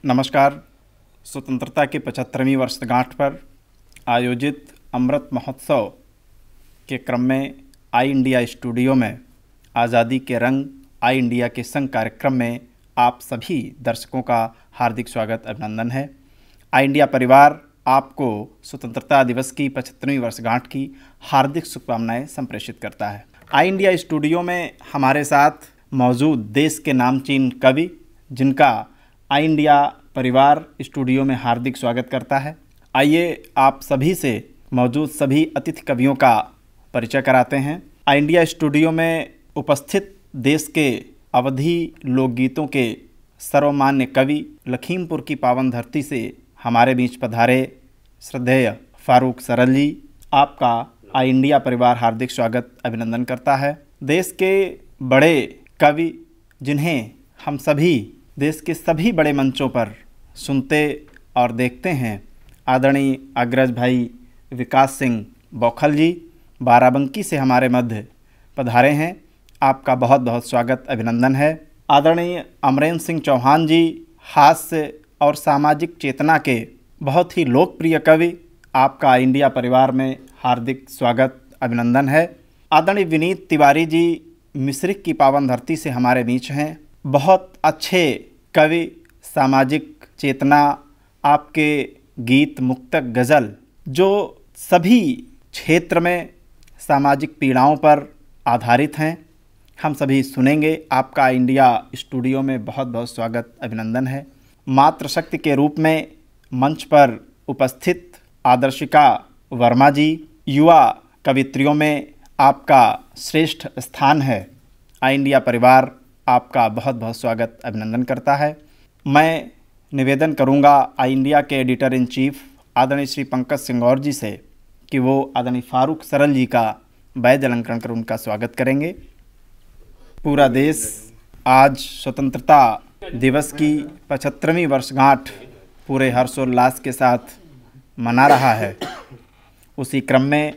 नमस्कार। स्वतंत्रता की 75वीं वर्षगांठ पर आयोजित अमृत महोत्सव के क्रम में आई इंडिया स्टूडियो में आज़ादी के रंग आई इंडिया के संग कार्यक्रम में आप सभी दर्शकों का हार्दिक स्वागत अभिनंदन है। आई इंडिया परिवार आपको स्वतंत्रता दिवस की 75वीं वर्षगांठ की हार्दिक शुभकामनाएं संप्रेषित करता है। आई इंडिया स्टूडियो में हमारे साथ मौजूद देश के नामचीन कवि, जिनका आई इंडिया परिवार स्टूडियो में हार्दिक स्वागत करता है। आइए आप सभी से मौजूद सभी अतिथि कवियों का परिचय कराते हैं। आई इंडिया स्टूडियो में उपस्थित देश के अवधी लोकगीतों के सर्वमान्य कवि, लखीमपुर की पावन धरती से हमारे बीच पधारे श्रद्धेय फारूक सरल जी, आपका आई इंडिया परिवार हार्दिक स्वागत अभिनंदन करता है। देश के बड़े कवि, जिन्हें हम सभी देश के सभी बड़े मंचों पर सुनते और देखते हैं, आदरणीय अग्रज भाई विकास सिंह बौखल जी बाराबंकी से हमारे मध्य पधारे हैं। आपका बहुत बहुत स्वागत अभिनंदन है। आदरणीय अमरेंद्र सिंह चौहान जी हास्य और सामाजिक चेतना के बहुत ही लोकप्रिय कवि, आपका इंडिया परिवार में हार्दिक स्वागत अभिनंदन है। आदरणीय विनीत तिवारी जी मिश्रिक की पावन धरती से हमारे बीच हैं। बहुत अच्छे कवि, सामाजिक चेतना, आपके गीत मुक्तक गज़ल जो सभी क्षेत्र में सामाजिक पीड़ाओं पर आधारित हैं, हम सभी सुनेंगे। आपका इंडिया स्टूडियो में बहुत बहुत स्वागत अभिनंदन है। मातृशक्ति के रूप में मंच पर उपस्थित आदर्शिका वर्मा जी, युवा कवित्रियों में आपका श्रेष्ठ स्थान है। आई इंडिया परिवार आपका बहुत बहुत स्वागत अभिनंदन करता है। मैं निवेदन करूंगा आई इंडिया के एडिटर इन चीफ आदरणीय श्री पंकज सिंह जी से कि वो आदरणीय फारूक सरल जी का बैज अलंकरण कर उनका स्वागत करेंगे। पूरा देश आज स्वतंत्रता दिवस की 75वीं वर्षगांठ पूरे हर्षोल्लास के साथ मना रहा है। उसी क्रम में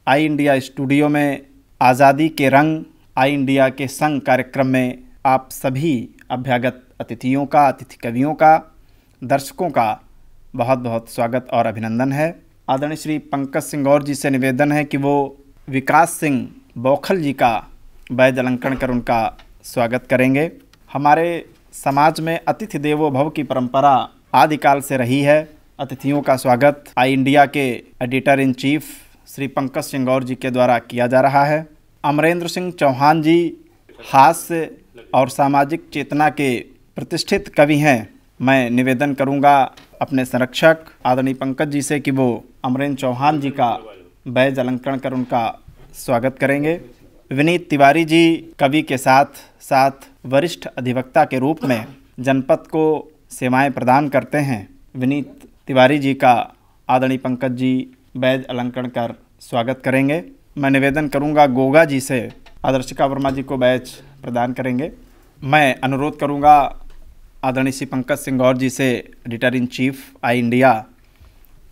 आई इंडिया स्टूडियो में आज़ादी के रंग आई इंडिया के संग कार्यक्रम में आप सभी अभ्यागत अतिथियों का, अतिथि कवियों का, दर्शकों का बहुत बहुत स्वागत और अभिनंदन है। आदरणीय श्री पंकज सिंह जी से निवेदन है कि वो विकास सिंह बौखल जी का बैज अलंकरण कर उनका स्वागत करेंगे। हमारे समाज में अतिथि देवो भव की परंपरा आदिकाल से रही है। अतिथियों का स्वागत आई इंडिया के editor in chief Shri Pankaj Singh ji के द्वारा किया जा रहा है। अमरेंद्र सिंह चौहान जी हास्य और सामाजिक चेतना के प्रतिष्ठित कवि हैं। मैं निवेदन करूंगा अपने संरक्षक आदरणीय पंकज जी से कि वो अमरेंद्र चौहान जी का बैज अलंकरण कर उनका स्वागत करेंगे। विनीत तिवारी जी कवि के साथ साथ वरिष्ठ अधिवक्ता के रूप में जनपद को सेवाएं प्रदान करते हैं। विनीत तिवारी जी का आदरणीय पंकज जी बैज अलंकरण कर स्वागत करेंगे। मैं निवेदन करूंगा गोगा जी से आदर्शिका वर्मा जी को बैज प्रदान करेंगे। मैं अनुरोध करूंगा आदरणीय श्री पंकज सिंह जी से editor in chief I India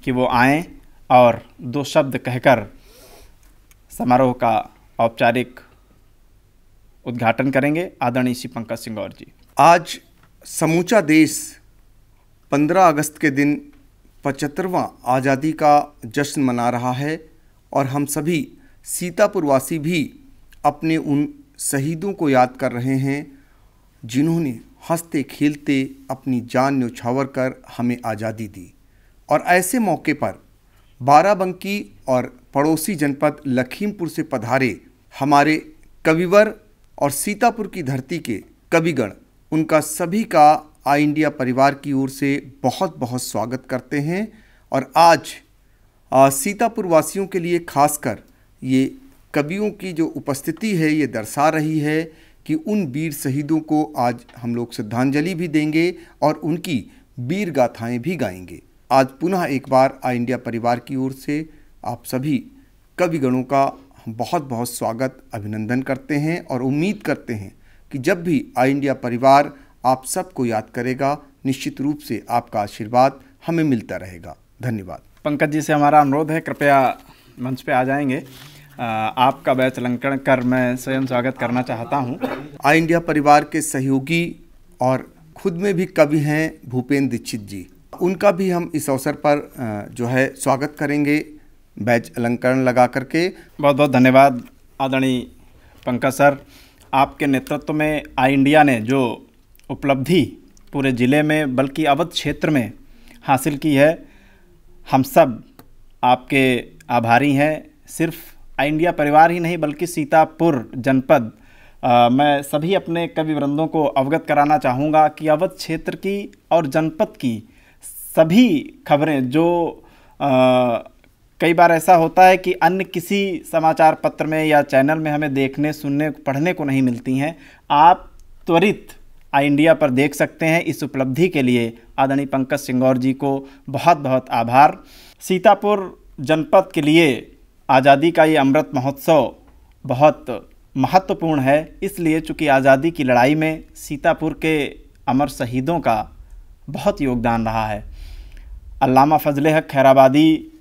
कि वो आएँ और दो शब्द कहकर समारोह का औपचारिक उद्घाटन करेंगे। आदरणीय श्री पंकज सिंह जी। आज समूचा देश 15 अगस्त के दिन 75वां आज़ादी का जश्न मना रहा है और हम सभी सीतापुर वासी भी अपने उन शहीदों को याद कर रहे हैं जिन्होंने हंसते खेलते अपनी जान न्यौछावर कर हमें आज़ादी दी। और ऐसे मौके पर बाराबंकी और पड़ोसी जनपद लखीमपुर से पधारे हमारे कविवर और सीतापुर की धरती के कविगण, उनका सभी का आई इंडिया परिवार की ओर से बहुत बहुत स्वागत करते हैं। और आज सीतापुर वासियों के लिए खासकर ये कवियों की जो उपस्थिति है ये दर्शा रही है कि उन वीर शहीदों को आज हम लोग श्रद्धांजलि भी देंगे और उनकी वीर गाथाएं भी गाएंगे। आज पुनः एक बार आई इंडिया परिवार की ओर से आप सभी कविगणों का बहुत बहुत स्वागत अभिनंदन करते हैं और उम्मीद करते हैं कि जब भी आई इंडिया परिवार आप सबको याद करेगा, निश्चित रूप से आपका आशीर्वाद हमें मिलता रहेगा। धन्यवाद। पंकज जी से हमारा अनुरोध है, कृपया मंच पे आ जाएंगे। आपका बैच अलंकरण कर मैं स्वयं स्वागत करना चाहता हूं। आई इंडिया परिवार के सहयोगी और खुद में भी कवि हैं भूपेंद्र दीक्षित जी। उनका भी हम इस अवसर पर जो है स्वागत करेंगे बैज अलंकरण लगा करके। बहुत बहुत धन्यवाद आदरणीय पंकज सर। आपके नेतृत्व में आई इंडिया ने जो उपलब्धि पूरे ज़िले में बल्कि अवध क्षेत्र में हासिल की है, हम सब आपके आभारी हैं। सिर्फ आई इंडिया परिवार ही नहीं बल्कि सीतापुर जनपद, मैं सभी अपने कवि वृंदों को अवगत कराना चाहूँगा कि अवध क्षेत्र की और जनपद की सभी खबरें जो कई बार ऐसा होता है कि अन्य किसी समाचार पत्र में या चैनल में हमें देखने, सुनने, पढ़ने को नहीं मिलती हैं, आप त्वरित आई इंडिया पर देख सकते हैं। इस उपलब्धि के लिए आदरणीय पंकज सिंगौर जी को बहुत बहुत आभार। सीतापुर जनपद के लिए आज़ादी का ये अमृत महोत्सव बहुत महत्वपूर्ण है, इसलिए चूँकि आज़ादी की लड़ाई में सीतापुर के अमर शहीदों का बहुत योगदान रहा है। अल्लामा फजले हक खैराबादी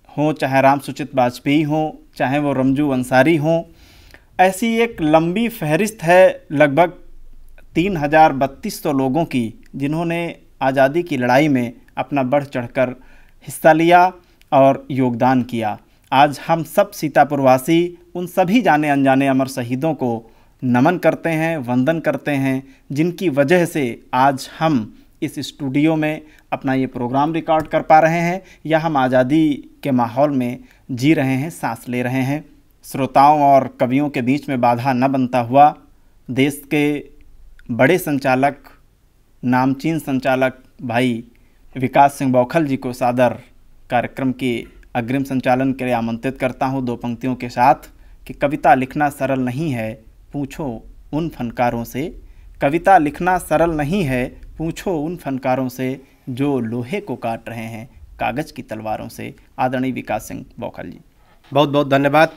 हों, चाहे राम सुचित वाजपेयी हों, चाहे वो रमजू अंसारी हों, ऐसी एक लंबी फहरिस्त है लगभग 3,3200 लोगों की जिन्होंने आज़ादी की लड़ाई में अपना बढ़ चढ़कर हिस्सा लिया और योगदान किया। आज हम सब सीतापुरवासी उन सभी जाने अनजाने अमर शहीदों को नमन करते हैं, वंदन करते हैं, जिनकी वजह से आज हम इस स्टूडियो में अपना ये प्रोग्राम रिकॉर्ड कर पा रहे हैं या हम आज़ादी के माहौल में जी रहे हैं, सांस ले रहे हैं। श्रोताओं और कवियों के बीच में बाधा न बनता हुआ देश के बड़े संचालक, नामचीन संचालक भाई विकास सिंह बौखल जी को सादर कार्यक्रम के अग्रिम संचालन के लिए आमंत्रित करता हूं दो पंक्तियों के साथ कि कविता लिखना सरल नहीं है, पूछो उन फनकारों से। कविता लिखना सरल नहीं है, पूछो उन फनकारों से जो लोहे को काट रहे हैं कागज़ की तलवारों से। आदरणीय विकास सिंह बौखल जी, बहुत बहुत धन्यवाद।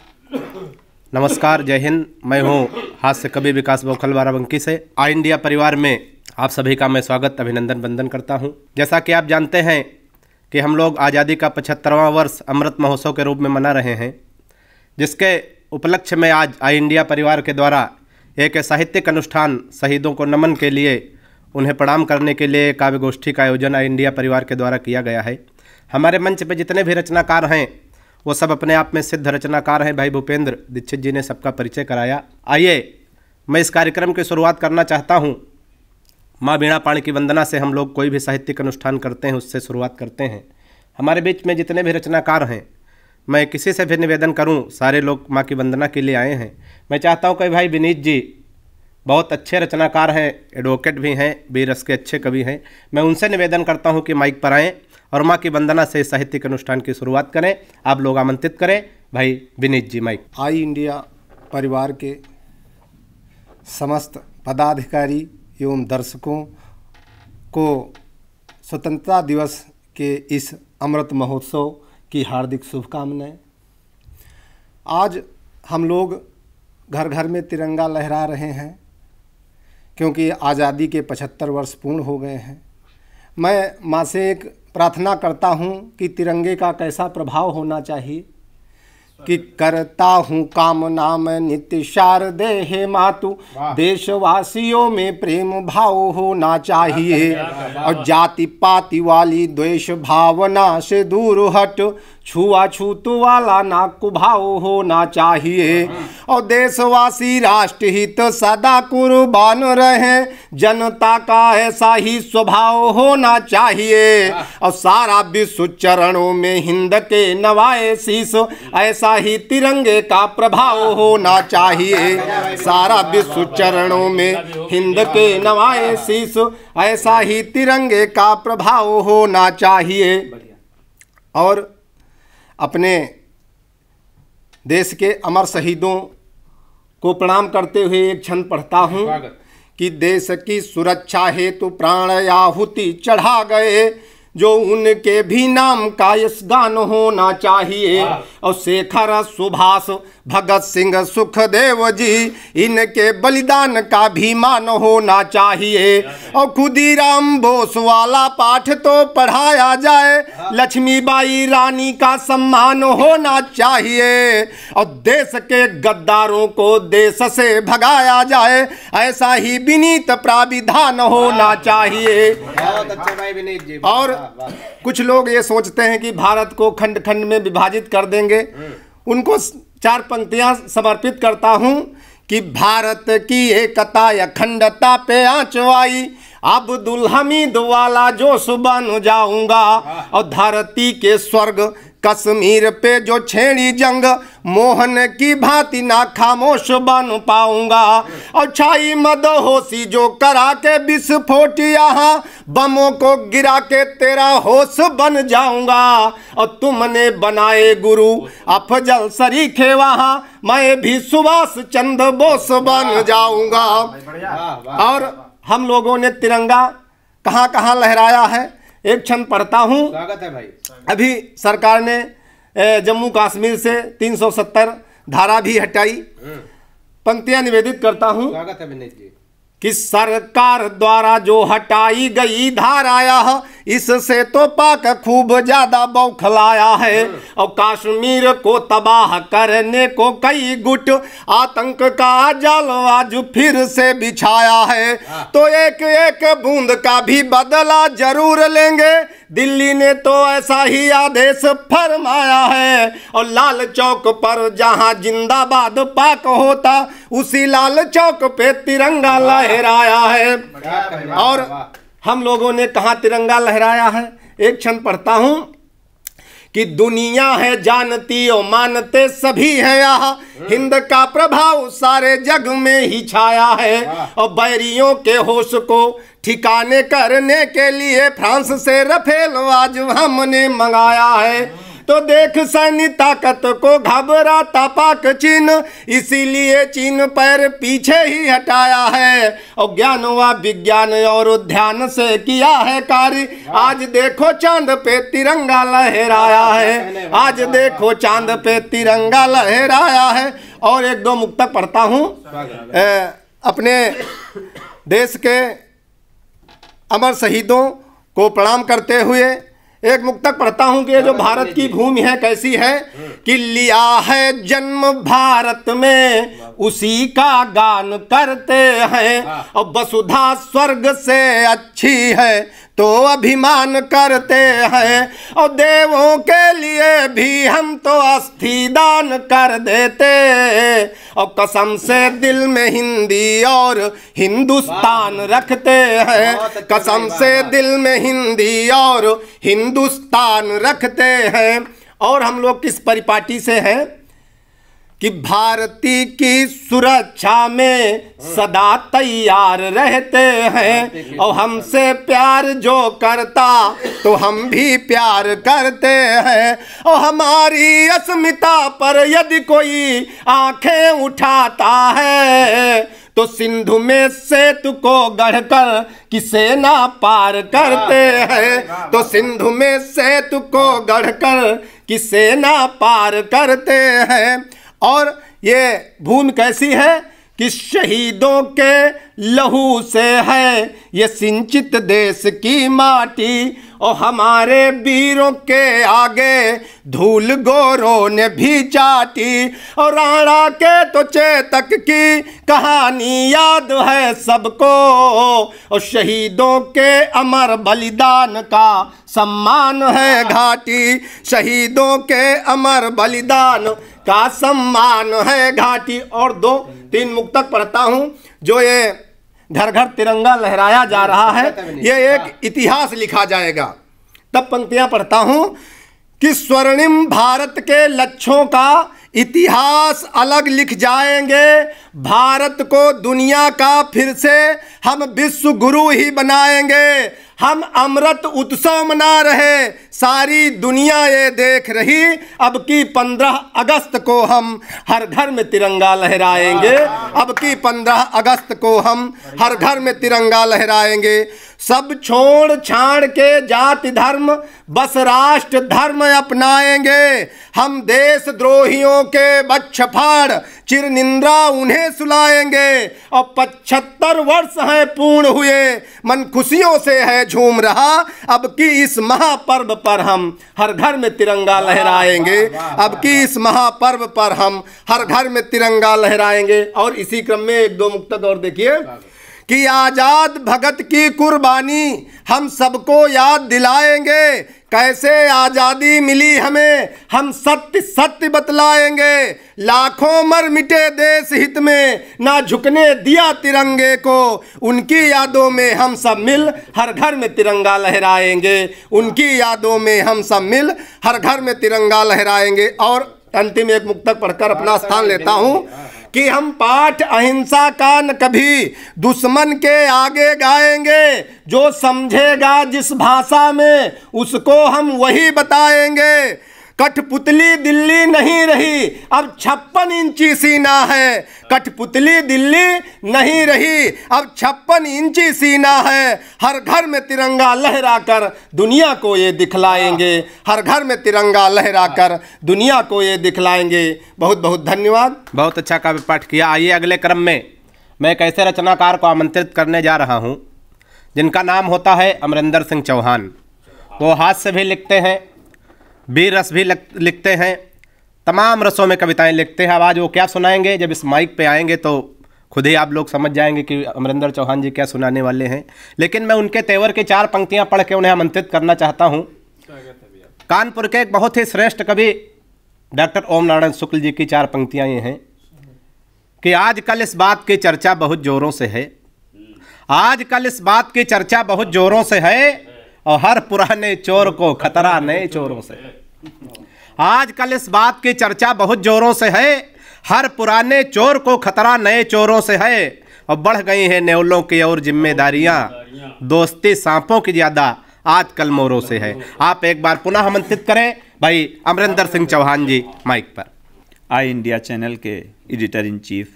नमस्कार, जय हिंद। मैं हूँ हास्य कवि विकास बौखल बाराबंकी से। आई इंडिया परिवार में आप सभी का मैं स्वागत, अभिनंदन, वंदन करता हूँ। जैसा कि आप जानते हैं कि हम लोग आज़ादी का 75वां वर्ष अमृत महोत्सव के रूप में मना रहे हैं, जिसके उपलक्ष्य में आज आई इंडिया परिवार के द्वारा एक साहित्यिक अनुष्ठान शहीदों को नमन के लिए, उन्हें प्रणाम करने के लिए काव्य गोष्ठी का आयोजन आई इंडिया परिवार के द्वारा किया गया है। हमारे मंच पे जितने भी रचनाकार हैं वो सब अपने आप में सिद्ध रचनाकार हैं। भाई भूपेंद्र दीक्षित जी ने सबका परिचय कराया। आइए मैं इस कार्यक्रम की शुरुआत करना चाहता हूँ। माँ बीणा पाणी की वंदना से हम लोग कोई भी साहित्यिक अनुष्ठान करते हैं, उससे शुरुआत करते हैं। हमारे बीच में जितने भी रचनाकार हैं, मैं किसी से भी निवेदन करूं, सारे लोग माँ की वंदना के लिए आए हैं। मैं चाहता हूं कि भाई विनीत जी बहुत अच्छे रचनाकार हैं, एडवोकेट भी हैं, बीरस के अच्छे कवि हैं। मैं उनसे निवेदन करता हूं कि माइक पर आएँ और माँ की वंदना से साहित्यिक अनुष्ठान की शुरुआत करें। आप लोग आमंत्रित करें। भाई विनीत जी, माइक। आई इंडिया परिवार के समस्त पदाधिकारी एवं दर्शकों को स्वतंत्रता दिवस के इस अमृत महोत्सव की हार्दिक शुभकामनाएं। आज हम लोग घर घर में तिरंगा लहरा रहे हैं क्योंकि आज़ादी के 75 वर्ष पूर्ण हो गए हैं। मैं माँ से एक प्रार्थना करता हूँ कि तिरंगे का कैसा प्रभाव होना चाहिए कि करता हूँ कामना में नित्य शारदे हे मातु, देशवासियों में प्रेम भाव होना चाहिए और जाति पाति वाली द्वेष भावना से दूर हट छुआछूत वाला ना कुभाव होना चाहिए और देशवासी राष्ट्र हित सदा कुर्बान रहे, जनता का ऐसा ही स्वभाव होना चाहिए और सारा विश्व चरणों में हिंद के नवाए शीश, ऐसा ही तिरंगे का प्रभाव होना चाहिए। सारा विश्व चरणों में हिंद के नवाए शीश, ऐसा ही तिरंगे का प्रभाव होना चाहिए। और अपने देश के अमर शहीदों को प्रणाम करते हुए एक क्षण पढ़ता हूँ कि देश की सुरक्षा हेतु प्राण आहुति चढ़ा गए, जो उनके भी नाम का इस गान होना चाहिए। और शेखर, सुभाष, भगत सिंह, सुखदेव जी, इनके बलिदान का भी मान होना चाहिए। और खुदीराम बोस वाला पाठ तो पढ़ाया जाए, लक्ष्मीबाई रानी का सम्मान होना चाहिए। और देश के गद्दारों को देश से भगाया जाए, ऐसा ही विनीत प्राविधान होना चाहिए। बहुत अच्छा भाई विनीत जी। और कुछ लोग ये सोचते हैं कि भारत को खंड खंड में विभाजित कर देंगे। उनको 4 पंक्तियां समर्पित करता हूं कि भारत की एकता अखंडता पे आंच आई, अब्दुल हमीद वाला जोश बन जाऊंगा। और धरती के स्वर्ग कश्मीर पे जो छेड़ी जंग, मोहन की भांति ना खामोश बन पाऊंगा। और छाई मदहोशी जो करा के विस्फोट यहाँ, बमों को गिरा के तेरा होश बन जाऊंगा। और तुमने बनाए गुरु अफजल सरीखे वहाँ, मैं भी सुभाष चंद्र बोस बन जाऊंगा। और हम लोगों ने तिरंगा कहाँ कहाँ लहराया है, एक क्षण पढ़ता हूँ। स्वागत है भाई। अभी सरकार ने जम्मू कश्मीर से 370 धारा भी हटाई। पंक्तियां निवेदित करता हूँ स्वागत है विनीत जी। कि सरकार द्वारा जो हटाई गई धाराया, इससे तो पाक खूब ज्यादा बौखलाया है। और कश्मीर को तबाह करने को कई गुट आतंक का जाल आज फिर से बिछाया है। तो एक एक बूंद का भी बदला जरूर लेंगे, दिल्ली ने तो ऐसा ही आदेश फरमाया है। और लाल चौक पर जहां जिंदाबाद पाक होता, उसी लाल चौक पे तिरंगा लहराया है। और हम लोगों ने कहाँ तिरंगा लहराया है, एक क्षण पढ़ता हूं कि दुनिया है जानती और मानते सभी है यहाँ, हिंद का प्रभाव सारे जग में ही छाया है। और बैरियों के होश को ठिकाने करने के लिए फ्रांस से रफेल आज हमने मंगाया है। तो देख सैन्य ताकत को घबराता पाक चीन, इसीलिए चीन पैर पीछे ही हटाया है। और ज्ञान व विज्ञान और ध्यान से किया है कार्य, आज देखो चांद पे तिरंगा लहराया है। आज देखो चांद पे तिरंगा लहराया है। और एक दो मुक्तक पढ़ता हूँ अपने देश के अमर शहीदों को प्रणाम करते हुए। एक मुक्तक पढ़ता हूँ कि ये जो भारत की भूमि है कैसी है, कि लिया है जन्म भारत में उसी का गान करते हैं। और वसुधा स्वर्ग से अच्छी है तो अभिमान करते हैं। और देवों के लिए भी हम तो अस्थि दान कर देते। और कसम से दिल में हिंदी और हिंदुस्तान रखते हैं। कसम से दिल में हिंदी और हिंदुस्तान रखते हैं। और हम लोग किस परिपाटी से हैं कि भारती की सुरक्षा में सदा तैयार रहते हैं। और हमसे प्यार जो करता तो हम भी प्यार करते हैं। और हमारी अस्मिता पर यदि कोई आंखें उठाता है, तो सिंधु में सेतु को गढ़कर किसे ना पार करते हैं। तो सिंधु में सेतु को गढ़कर किसे ना पार करते हैं। और ये भूमि कैसी है कि शहीदों के लहू से है ये सिंचित देश की माटी। और हमारे वीरों के आगे धूल गोरों ने भी चाटी। और राणा के तो चेतक की कहानी याद है सबको। और शहीदों के अमर बलिदान का सम्मान है घाटी। शहीदों के अमर बलिदान का सम्मान है घाटी। और 2-3 मुक्तक पढ़ता हूँ जो ये घर घर तिरंगा लहराया जा रहा है, ये एक इतिहास लिखा जाएगा। तब पंक्तियां पढ़ता हूँ कि स्वर्णिम भारत के लक्ष्यों का इतिहास अलग लिख जाएंगे। भारत को दुनिया का फिर से हम विश्व गुरु ही बनाएंगे। हम अमृत उत्सव मना रहे, सारी दुनिया ये देख रही। अब की 15 अगस्त को हम हर घर में तिरंगा लहराएंगे। अब की 15 अगस्त को हम हर घर में तिरंगा लहराएंगे। सब छोड़ छाड़ के जाति धर्म बस राष्ट्र धर्म अपनाएंगे। हम देशद्रोहियों के बच्छ फाड़ चिर निंद्रा उन्हें सुलाएंगे। और 75 वर्ष हैं पूर्ण हुए, मन खुशियों से है झूम रहा। अब की इस महापर्व पर हम हर घर में तिरंगा लहराएंगे। अब की इस महापर्व पर हम हर घर में तिरंगा लहराएंगे। और इसी क्रम में एक दो मुक्तक और देखिए कि आजाद भगत की कुर्बानी हम सबको याद दिलाएंगे। कैसे आजादी मिली हमें हम सत्य सत्य बतलाएंगे। लाखों मर मिटे देश हित में ना झुकने दिया तिरंगे को। उनकी यादों में हम सब मिल हर घर में तिरंगा लहराएंगे। उनकी यादों में हम सब मिल हर घर में तिरंगा लहराएंगे। और अंतिम एक मुक्तक पढ़कर अपना स्थान लेता हूं कि हम पाठ अहिंसा का न कभी दुश्मन के आगे गाएंगे। जो समझेगा जिस भाषा में उसको हम वही बताएंगे। कठपुतली दिल्ली नहीं रही अब 56 इंची सीना है। कठपुतली दिल्ली नहीं रही अब 56 इंची सीना है। हर घर में तिरंगा लहराकर दुनिया को ये दिखलाएंगे। हर घर में तिरंगा लहराकर दुनिया को ये दिखलाएंगे। बहुत बहुत धन्यवाद। बहुत अच्छा काव्य पाठ किया। आइए अगले क्रम में मैं एक ऐसे रचनाकार को आमंत्रित करने जा रहा हूं जिनका नाम होता है अमरिंदर सिंह चौहान। वो हास्य भी लिखते हैं, वीर रस भी लिखते हैं, तमाम रसों में कविताएं लिखते हैं। अब आज वो क्या सुनाएंगे, जब इस माइक पे आएंगे तो खुद ही आप लोग समझ जाएंगे कि अमरिंदर चौहान जी क्या सुनाने वाले हैं। लेकिन मैं उनके तेवर की 4 पंक्तियां पढ़ के उन्हें आमंत्रित करना चाहता हूं। कानपुर के एक बहुत ही श्रेष्ठ कवि डॉक्टर ओम नारायण शुक्ल जी की 4 पंक्तियां ये हैं कि आजकल इस बात की चर्चा बहुत जोरों से है। आजकल इस बात की चर्चा बहुत जोरों से है और हर पुराने चोर को खतरा नए चोरों से है। आजकल इस बात की चर्चा बहुत जोरों से है, हर पुराने चोर को खतरा नए चोरों से है। और बढ़ गई हैं न्योलों की और जिम्मेदारियां, दोस्ती सांपों की ज्यादा आजकल मोरों से है। आप एक बार पुनः आमंत्रित करें भाई अमरिंदर सिंह चौहान जी माइक पर। आई इंडिया चैनल के एडिटर इन चीफ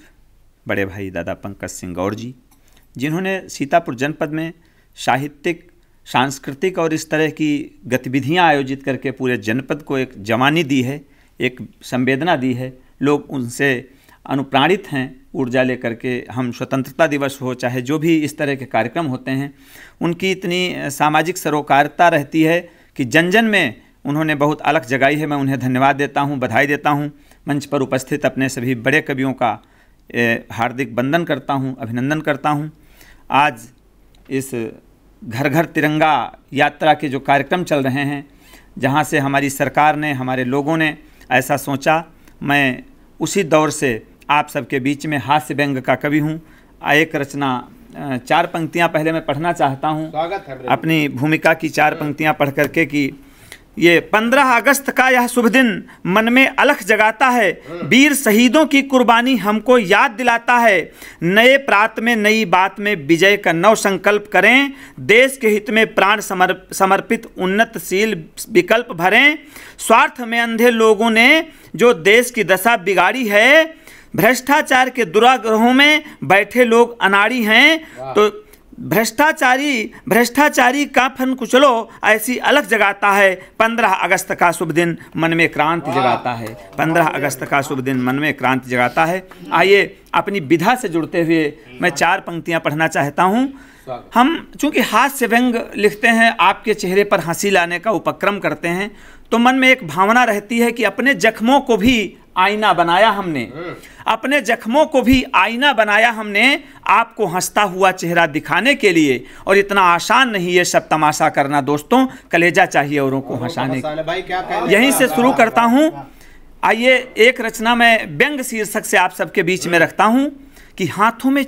बड़े भाई दादा पंकज सिंह गौड़ जी, जिन्होंने सीतापुर जनपद में साहित्यिक, सांस्कृतिक और इस तरह की गतिविधियां आयोजित करके पूरे जनपद को एक जवानी दी है, एक संवेदना दी है। लोग उनसे अनुप्राणित हैं ऊर्जा लेकर के। हम स्वतंत्रता दिवस हो चाहे जो भी इस तरह के कार्यक्रम होते हैं, उनकी इतनी सामाजिक सरोकारिता रहती है कि जन जन में उन्होंने बहुत अलग जगाई है। मैं उन्हें धन्यवाद देता हूं, बधाई देता हूं। मंच पर उपस्थित अपने सभी बड़े कवियों का हार्दिक वंदन करता हूं, अभिनंदन करता हूं। आज इस घर घर तिरंगा यात्रा के जो कार्यक्रम चल रहे हैं, जहां से हमारी सरकार ने, हमारे लोगों ने ऐसा सोचा, मैं उसी दौर से आप सबके बीच में हास्य व्यंग का कवि हूं। एक रचना 4 पंक्तियां पहले मैं पढ़ना चाहता हूं, अपनी भूमिका की 4 पंक्तियां पढ़ करके कि ये 15 अगस्त का यह शुभ दिन मन में अलख जगाता है। वीर शहीदों की कुर्बानी हमको याद दिलाता है। नए प्रात में नई बात में विजय का नव संकल्प करें। देश के हित में प्राण समर्पित उन्नतशील विकल्प भरें। स्वार्थ में अंधे लोगों ने जो देश की दशा बिगाड़ी है, भ्रष्टाचार के दुराग्रहों में बैठे लोग अनाड़ी हैं। तो भ्रष्टाचारी का फन कुचलो ऐसी अलग जगाता है। 15 अगस्त का शुभ दिन मन में क्रांति जगाता है। 15 अगस्त का शुभ दिन मन में क्रांति जगाता है। आइए अपनी विधा से जुड़ते हुए मैं 4 पंक्तियां पढ़ना चाहता हूं। हम चूंकि हास्य व्यंग लिखते हैं, आपके चेहरे पर हंसी लाने का उपक्रम करते हैं, तो मन में एक भावना रहती है कि अपने जख्मों को भी आईना बनाया हमने, अपने जख्मों को भी आईना बनाया हमने, आपको हंसता हुआ चेहरा दिखाने के लिए। और इतना आसान नहीं ये सब तमाशा करना दोस्तों, कलेजा चाहिए औरों को हंसाने की। यहीं से शुरू करता हूं। आइए एक रचना मैं व्यंग शीर्षक से आप सबके बीच में रखता हूं कि हाथों में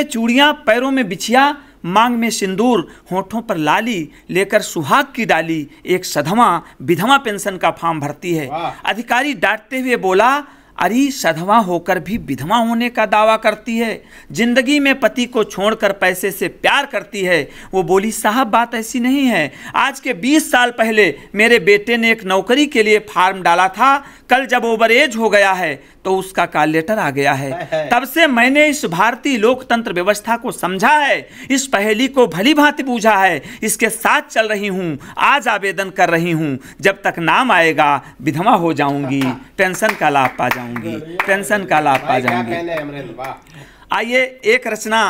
चूड़ियां, पैरों में बिछिया, मांग में सिंदूर, होठों पर लाली, लेकर सुहाग की डाली, एक सधवा विधवा पेंशन का फॉर्म भरती है। अधिकारी डांटते हुए बोला, अरे सधवा होकर भी विधवा होने का दावा करती है, जिंदगी में पति को छोड़कर पैसे से प्यार करती है। वो बोली साहब बात ऐसी नहीं है, आज के 20 साल पहले मेरे बेटे ने एक नौकरी के लिए फार्म डाला था, कल जब ओवर एज हो गया है तो उसका कॉल लेटर आ गया है। तब से मैंने इस भारतीय लोकतंत्र व्यवस्था को समझा है, इस पहेली को भली भांति बूझा है, इसके साथ चल रही हूँ, आज आवेदन कर रही हूँ, जब तक नाम आएगा विधवा हो जाऊंगी, पेंशन का लाभ पा जाऊंगी, पेंशन का लाभ पा जाऊंगी। आइए एक रचना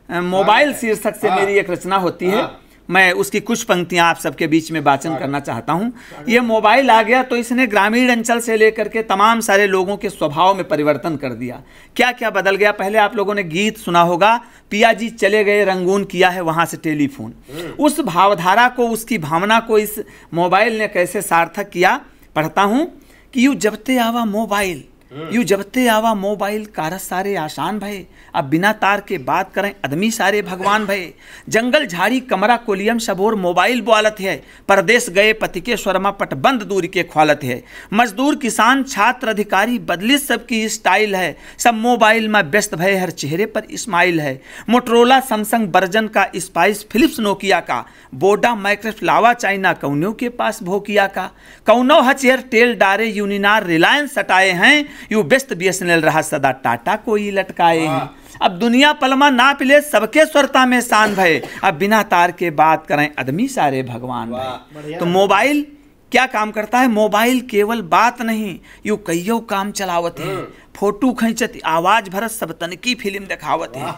मोबाइल शीर्षक से मेरी एक रचना होती है, मैं उसकी कुछ पंक्तियां आप सबके बीच में वाचन करना चाहता हूं। ये मोबाइल आ गया तो इसने ग्रामीण अंचल से लेकर के तमाम सारे लोगों के स्वभाव में परिवर्तन कर दिया। क्या क्या बदल गया? पहले आप लोगों ने गीत सुना होगा, पिया जी चले गए रंगून किया है वहां से टेलीफोन। उस भावधारा को, उसकी भावना को इस मोबाइल ने कैसे सार्थक किया, पढ़ता हूं कि यूं जबते आवा मोबाइल, यूं जबते आवा मोबाइल कारस सारे आसान भये, अब बिना तार के बात करें आदमी सारे भगवान भये, जंगल झाड़ी कमरा कोलियम सबोर मोबाइल बोलत है, परदेश गए पति के स्वरमा पटबंद दूरी के ख्वालत है, मजदूर किसान छात्र अधिकारी बदली सबकी स्टाइल है, सब मोबाइल में व्यस्त भय हर चेहरे पर इस्माइल है, मोटरोला सैमसंग बर्जन का स्पाइस फिलिप्स नोकिया का, बोडा माइक्रोसॉफ्ट लावा चाइना कौनों के पास भोकिया का, कौनो हच एयरटेल डारे यूनिनार रिलायंस हटाए हैं, यू व्यस्त बीएसएनएल रहा सदा टाटा कोई लटकाए हैं। अब दुनिया पलमा नाप ले सबके स्वरता में शान भय, अब बिना तार के बात करें आदमी सारे भगवान भय। तो मोबाइल क्या काम करता है? मोबाइल केवल बात नहीं, यू कईयों काम चलावत है, फोटो खींचत, आवाज भरत सब तन की फिल्म दिखावत है,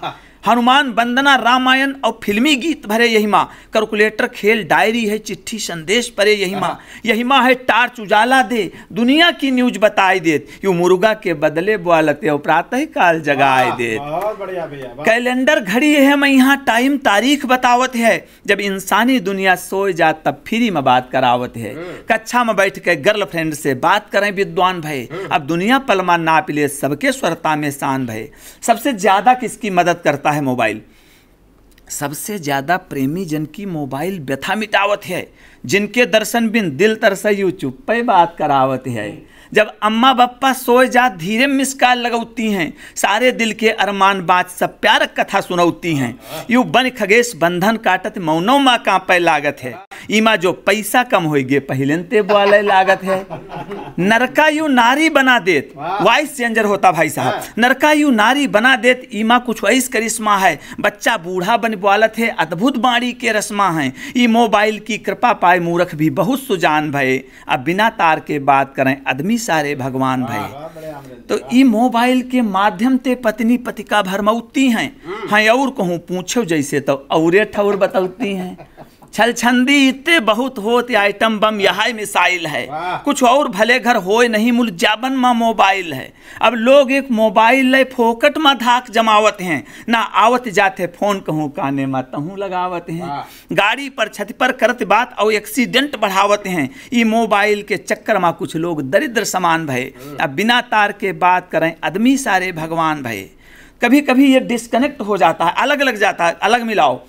हनुमान वंदना रामायण और फिल्मी गीत भरे यही माँ, कैलकुलेटर खेल डायरी है, चिट्ठी संदेश परे यही माँ है, टार्च उजाला दे दुनिया की न्यूज बताई देत, यू मुर्गा के बदले बोलते और प्रातः काल जगाए देत, कैलेंडर घड़ी है मैं यहाँ टाइम तारीख बतावत है, जब इंसानी दुनिया सोए जा तब फ्री में बात करावत है, कक्षा में बैठ के गर्लफ्रेंड से बात करें विद्वान भय, अब दुनिया पलमा नाप ले सबके स्वरता में शान भय। सबसे ज्यादा किसकी मदद करता है मोबाइल? सबसे ज्यादा प्रेमी जन की मोबाइल व्यथा मिटावत है, जिनके दर्शन बिन दिल तरसयू चुप्पे बात करावत है, जब अम्मा बप्पा सोए जात धीरे मिसकाल लगौती हैं, सारे दिल के अरमान बात सब प्यार कथा सुनौती हैं, यू बन खगेश बंधन काटत मौनों माँ कांपे लागत है, इमा जो पैसा कम होइगे पहिलनते बोले लागत है, नरका यू नारी बना देत, वॉइस चेंजर होता भाई साहब, नरका यू नारी बना देत, इमा कुछ वैस करिश्मा है, बच्चा बूढ़ा बन बोलत है, अद्भुत बाणी के रस्मा है, ई मोबाइल की कृपा पाए मूर्ख भी बहुत सुजान भये, अब बिना तार के बात करें आदमी सारे भगवान भये। तो ई मोबाइल के माध्यम से पत्नी पति का भरमौती हैं, हाँ और कहूँ पूछो जैसे तो औरे ठौर बतौती हैं, छल छंदी इतने बहुत होत आइटम बम यह मिसाइल है, कुछ और भले घर होए नहीं मुल जाबन में मोबाइल है, अब लोग एक मोबाइल ले फोकट में धाक जमावत हैं, ना आवत जाते फोन कहूँ काने में तहूँ लगावत हैं, गाड़ी पर छत पर करत बात और एक्सीडेंट बढ़ावत हैं, ई मोबाइल के चक्कर में कुछ लोग दरिद्र समान भये, अब बिना तार के बात करें आदमी सारे भगवान भये। कभी कभी ये डिस्कनेक्ट हो जाता है, अलग अलग जाता है, अलग मिलाओ,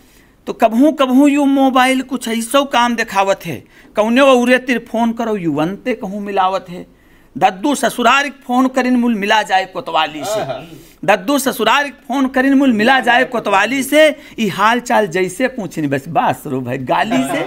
तो कभू कभू यू मोबाइल कुछ ऐसो काम दिखावत है, कौने औरे तिर फोन करो यू अंते कहूँ मिलावत है, दद्दू ससुराल फोन करिन मुल मिला जाए कोतवाली से, दद्दू ससुराल फोन करिन मुल मिला जाए कोतवाली से, ई हाल चाल जैसे पूछनी बस बात शुरू भाई गाली से,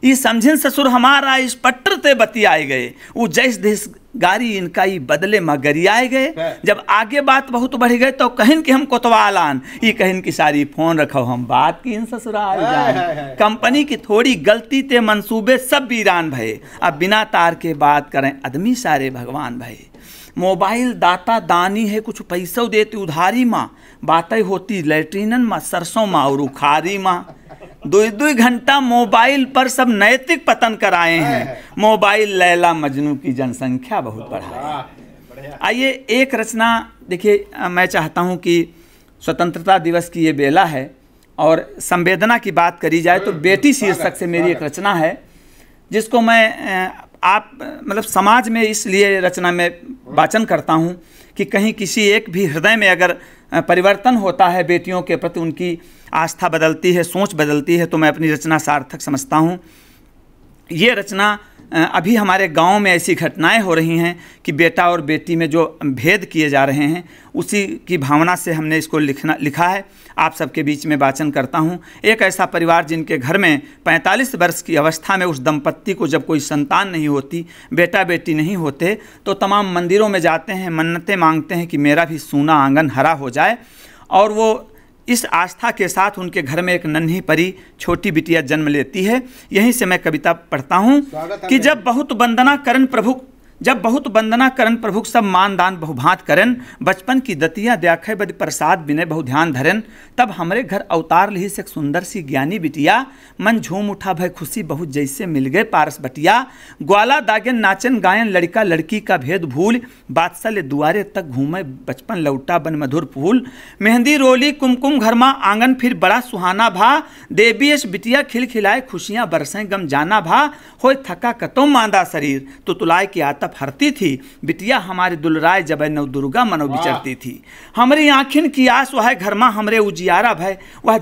ई समझिन ससुर हमारा इस पट्टर ते बतियाए गए, वो जैस देश गाड़ी इनका ही बदले में गरियाए गए, जब आगे बात बहुत बढ़ गए तो कहिन कि हम कोतवालान, ये कहिन कि सारी फोन रखो हम बात की इन ससुराल जान, कंपनी की थोड़ी गलती ते मंसूबे सब वीरान भये, अब बिना तार के बात करें आदमी सारे भगवान भये। मोबाइल दाता दानी है, कुछ पैसों देती उधारी माँ, बातें होती लैट्रिनन माँ सरसों माँ और उखारी माँ, 2-2 घंटा मोबाइल पर सब नैतिक पतन कराए हैं, मोबाइल लैला मजनू की जनसंख्या बहुत बढ़ाए। आइए एक रचना देखिए, मैं चाहता हूं कि स्वतंत्रता दिवस की ये बेला है और संवेदना की बात करी जाए तो बेटी शीर्षक से मेरी एक रचना है, जिसको मैं आप मतलब समाज में इसलिए रचना में वाचन करता हूं कि कहीं किसी एक भी हृदय में अगर परिवर्तन होता है, बेटियों के प्रति उनकी आस्था बदलती है, सोच बदलती है, तो मैं अपनी रचना सार्थक समझता हूँ। ये रचना अभी हमारे गांव में ऐसी घटनाएं हो रही हैं कि बेटा और बेटी में जो भेद किए जा रहे हैं, उसी की भावना से हमने इसको लिखा है। आप सबके बीच में वाचन करता हूं। एक ऐसा परिवार जिनके घर में 45 वर्ष की अवस्था में उस दंपत्ति को जब कोई संतान नहीं होती, बेटा बेटी नहीं होते, तो तमाम मंदिरों में जाते हैं, मन्नतें मांगते हैं कि मेरा भी सूना आंगन हरा हो जाए। और वो इस आस्था के साथ उनके घर में एक नन्ही परी छोटी बिटिया जन्म लेती है। यहीं से मैं कविता पढ़ता हूँ कि जब बहुत वंदना करन प्रभु सब मान दान बहुभांत करन, बचपन की दतिया द्याखे बद प्रसाद बिने बहु ध्यान धरन, तब हमरे घर अवतार ली से एक सुंदर सी ज्ञानी बिटिया, मन झूम उठा भय खुशी बहुत जैसे मिल गए पारस बटिया, ग्वाला दागन नाचन गायन लड़का लड़की का भेद भूल, बादशाह दुआरे तक घूमे बचपन लौटा बन मधुर फूल, मेहंदी रोली कुमकुम घर माँ आंगन फिर बड़ा सुहाना भा, देवी यश बिटिया खिलखिलाए खुशियाँ बरसें गम जाना भा, होय थका कतो मांदा शरीर तो तुलाय की आतप हरती थी, बिटिया हमारी दुलराय जब नव दुर्गा मनो विचरती थी, हमारी आँखिन की आस वह घर माँ हमरे उजियारा भय, वह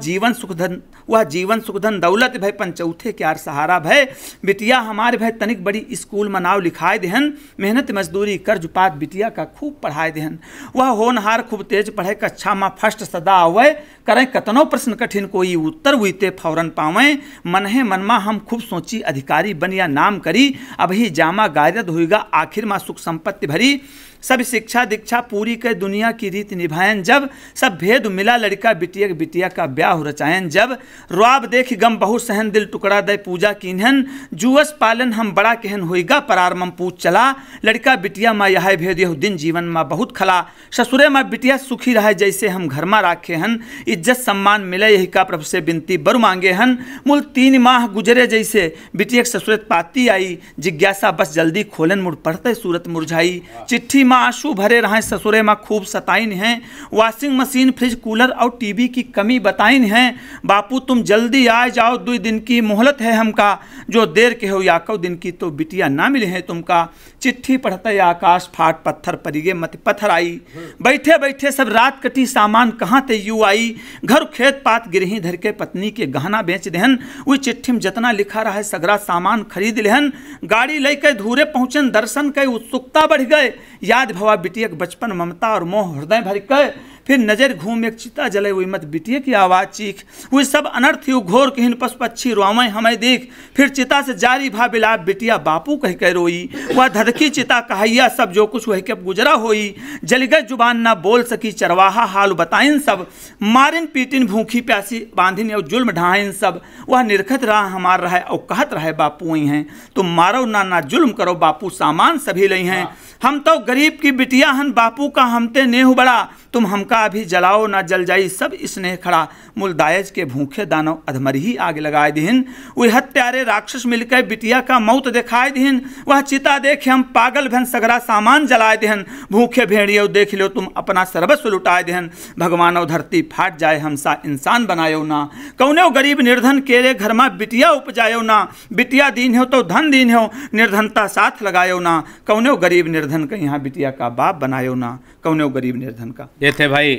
जीवन सुखधन दौलत भय पंचौथे क्यार सहारा भय, बिटिया हमारे भय तनिक बड़ी स्कूल मनाव लिखाए देहन, मेहनत मजदूरी कर्ज पात बिटिया का खूब पढ़ाए देहन, वह होनहार खूब तेज पढ़े कक्षा माँ फर्स्ट सदा आवे, करें कतनो प्रश्न कठिन कोई उत्तर हुईते फौरन पावें, मनहे मनमा हम खूब सोची अधिकारी बन या नाम करी, अभी जामा गायरद होएगा आखिर माँ सुख संपत्ति भरी, सब शिक्षा दीक्षा पूरी कर दुनिया की रीत निभायन जब, सब भेद मिला लड़का बिटिया का ब्याह रचायन जब, रुआब देख गम बहु सहन दिल टुकड़ा दे पूजा कीन्हन, जुअस पालन हम बड़ा कहन होइगा परार मम पूछ चला, लड़का बिटिया माँ यह भेद यह दिन जीवन माँ बहुत खला, ससुरे माँ बिटिया सुखी रहे जैसे हम घर माँ राखे हन, इज्जत सम्मान मिले यही का प्रभु से बिनती बर मांगे हन, मूल 3 माह गुजरे जैसे बिटिया ससुरत पाती आई, जिज्ञासा बस जल्दी खोलन मुड़ पड़ते सूरत मुरझाई, चिट्ठी आंसू भरे रहे ससुरे माँ खूब सताइन हैं, वॉशिंग मशीन फ्रिज कूलर और टीवी की कमी बताइन हैं, बापू तुम जल्दी आ जाओ 2 दिन की मोहलत है हमका, जो देर के हो या 1 दिन की तो बिटिया ना मिले हैं तुमका, चिट्ठी पढ़ते आकाश फाट पत्थर परिगे मत पत्थर आई, बैठे बैठे सब रात कटी सामान कहाँ ते यू आई, घर खेत पात गिरही धर के पत्नी के गहना बेच देहन, वही चिट्ठी में जितना लिखा रहा है सगरा सामान खरीद लेहन, गाड़ी लेके धूरे पहुंचन दर्शन के उत्सुकता बढ़ गए, याद भवा बिटिया के बचपन ममता और मोह हृदय भर गए, फिर नजर घूम एक चिता जले हुई मत बिटिया की आवाज चीख, हुई सब अनर्थ यू घोर कहन पशु पक्षी रोआवें हमें देख, फिर चिता से जारी भा बिलाप बिटिया बापू कह के रोई, वह धधकी चिता कहैया सब जो कुछ वह के गुजरा होई, जल गए जुबान ना बोल सकी चरवाहा हाल बताइन सब, मारिन पीटिन भूखी प्यासी बांधिन और जुल्म ढाइन सब, वह निरखत रहा हमार रहे और कहत रहे बापू वही हैं, तुम मारो ना जुल्म करो बापू सामान सभी लई हैं, हम तो गरीब की बिटिया हन बापू का हमते नेह बड़ा, तुम हमका अभी जलाओ ना जल जाई सब स्नेह खड़ा, मूल दायज के भूखे दानव अधमर ही आग लगाए दिहिन, वही हत्यारे राक्षस मिलकर बिटिया का मौत दिखाए दिहिन, वह चिता देखे हम पागल भन सगरा सामान जलाए दिहन, भूखे भेड़ियो देख लो तुम अपना सर्वस्व लुटाए दिहन, भगवानो धरती फाट जाए हमसा इंसान बनायो ना, कौनो गरीब निर्धन केरे घर में बिटिया उपजायो ना, बिटिया दीन हो तो धन दीन हो निर्धनता साथ लगायो ना, कौनो गरीब निर्धन का यहाँ बिटिया का बाप बनायो ना, कौनो गरीब निर्धन का। ये थे भाई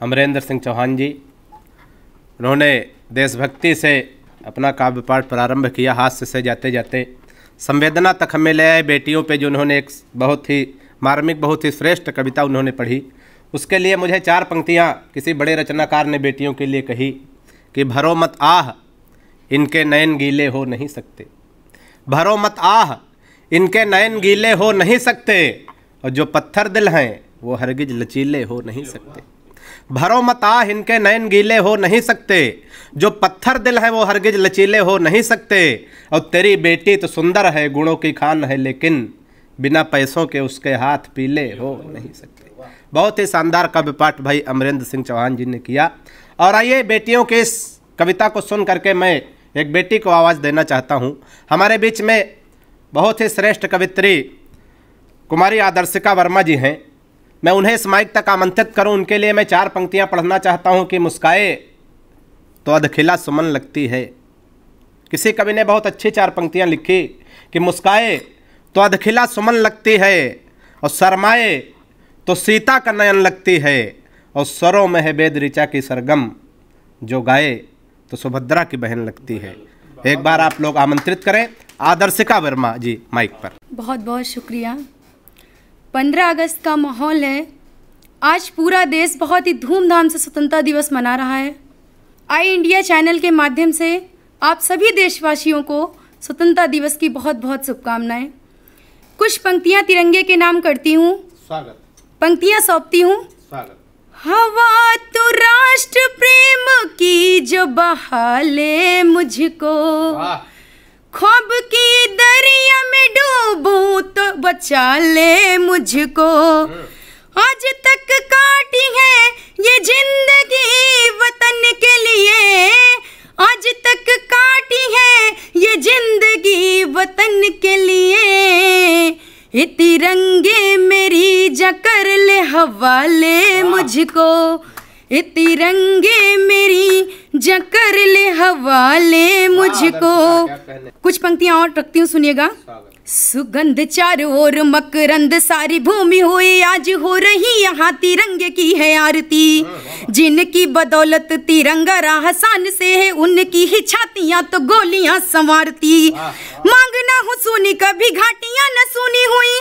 अमरेंद्र सिंह चौहान जी। उन्होंने देशभक्ति से अपना काव्य पाठ प्रारंभ किया, हास्य से जाते जाते संवेदना तक हमें ले आए। बेटियों पे जो उन्होंने एक बहुत ही मार्मिक, बहुत ही श्रेष्ठ कविता उन्होंने पढ़ी, उसके लिए मुझे 4 पंक्तियाँ किसी बड़े रचनाकार ने बेटियों के लिए कही कि भरो मत आह इनके नयन गीले हो नहीं सकते, भरो मत आह इनके नयन गीले हो नहीं सकते, और जो पत्थर दिल हैं वो हरगिज लचीले हो नहीं सकते, भरो मत आह इनके नयन गीले हो नहीं सकते, जो पत्थर दिल है वो हरगिज लचीले हो नहीं सकते, और तेरी बेटी तो सुंदर है गुणों की खान है, लेकिन बिना पैसों के उसके हाथ पीले हो नहीं सकते। बहुत ही शानदार काव्य पाठ भाई अमरेंद्र सिंह चौहान जी ने किया। और आइए बेटियों के इस कविता को सुन करके मैं एक बेटी को आवाज़ देना चाहता हूँ। हमारे बीच में बहुत ही श्रेष्ठ कवित्री कुमारी आदर्शिका वर्मा जी हैं। मैं उन्हें इस माइक तक आमंत्रित करूं, उनके लिए मैं 4 पंक्तियां पढ़ना चाहता हूं कि मुस्काए तो अधखिला सुमन लगती है। किसी कवि ने बहुत अच्छी 4 पंक्तियां लिखी कि मुस्काए तो अधखिला सुमन लगती है, और शर्माए तो सीता का नयन लगती है, और स्वरों में है वेद ऋचा की सरगम, जो गाए तो सुभद्रा की बहन लगती है। एक बार आप लोग आमंत्रित करें आदर्शिका वर्मा जी माइक पर। बहुत बहुत शुक्रिया। 15 अगस्त का माहौल है। आज पूरा देश बहुत ही धूमधाम से स्वतंत्रता दिवस मना रहा है। आई इंडिया चैनल के माध्यम से आप सभी देशवासियों को स्वतंत्रता दिवस की बहुत बहुत शुभकामनाएं। कुछ पंक्तियां तिरंगे के नाम करती हूँ। स्वागत। पंक्तियां सौंपती हूँ। स्वागत। हवा तो राष्ट्र प्रेम की जो बहा ले मुझको, ख्वाब की दरिया में डूबूं तो बचा ले मुझको। आज तक काटी है ये जिंदगी वतन के लिए, आज तक काटी है ये जिंदगी वतन के लिए। ये तिरंगे मेरी जकर ले हवाले मुझको, ये तिरंगे मेरी जकर ले हवाले मुझको। कुछ पंक्तियां और रखती हूँ, सुनिएगा। सुगंध चारों ओर मकरंद सारी भूमि हुई, आज हो रही यहाँ तिरंगे की है आरती। जिनकी बदौलत तिरंगा राहसान से है, उनकी ही छातियां तो गोलियां संवारती। मांगना हूँ सुनी कभी घाटियां न सुनी हुई,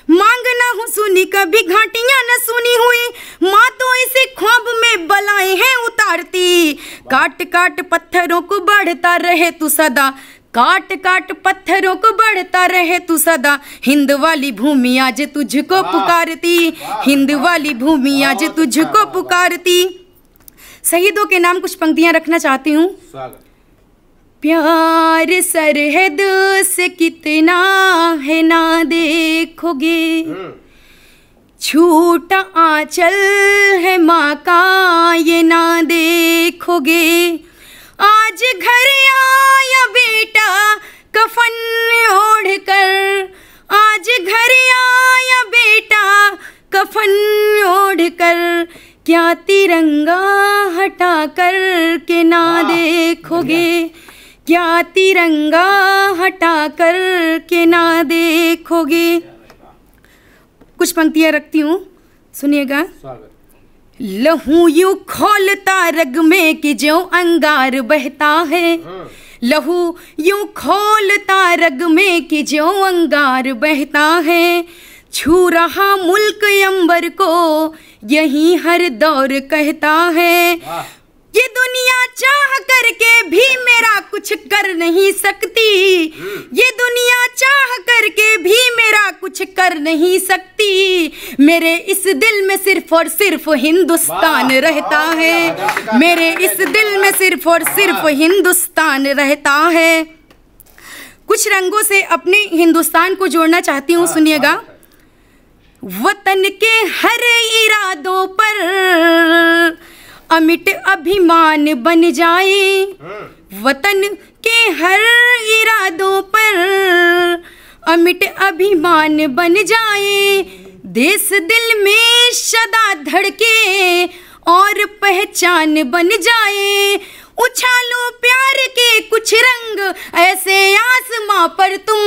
मांगना हूँ सुनी कभी घाटियां न सुनी हुई। माँ तो इसे ख्वाब में बलाएं हैं उतारती। काट काट पत्थरों को बढ़ता रहे तू सदा, काट काट पत्थरों को बढ़ता रहे तू सदा। हिंद वाली भूमि आज तुझको पुकारती, हिंद वाली भूमि आज तुझको पुकारती। शहीदों के नाम कुछ पंक्तियां रखना चाहती हूँ। प्यार सरहद से कितना है ना देखोगे, छूटा आंचल है माँ का ये ना देखोगे। आज घर आया बेटा कफन ओढ़ कर, आज घर आया बेटा कफन ओढ़ कर। क्या तिरंगा हटा कर के ना देखोगे, क्या तिरंगा हटा कर के ना देखोगे। कुछ पंक्तियां रखती हूँ, सुनिएगा। लहू यूं खोलता रग में कि जो अंगार बहता है, लहू यूं खोलता रग में कि जो अंगार बहता है। छू रहा मुल्क अंबर को यही हर दौर कहता है। ये दुनिया चाह करके भी मेरा कुछ कर नहीं सकती, ये दुनिया चाह करके भी मेरा कुछ कर नहीं सकती। मेरे इस दिल में सिर्फ और सिर्फ हिंदुस्तान रहता है, मेरे इस दिल में सिर्फ और सिर्फ हिंदुस्तान रहता है। कुछ रंगों से अपने हिंदुस्तान को जोड़ना चाहती हूँ, सुनिएगा। वतन के हर इरादों पर अमिट अभिमान बन जाए, वतन के हर इरादों पर अमिट अभिमान बन जाए। देश दिल में सदा धड़के और पहचान बन जाए। उछालो प्यार के कुछ रंग ऐसे आसमां पर तुम,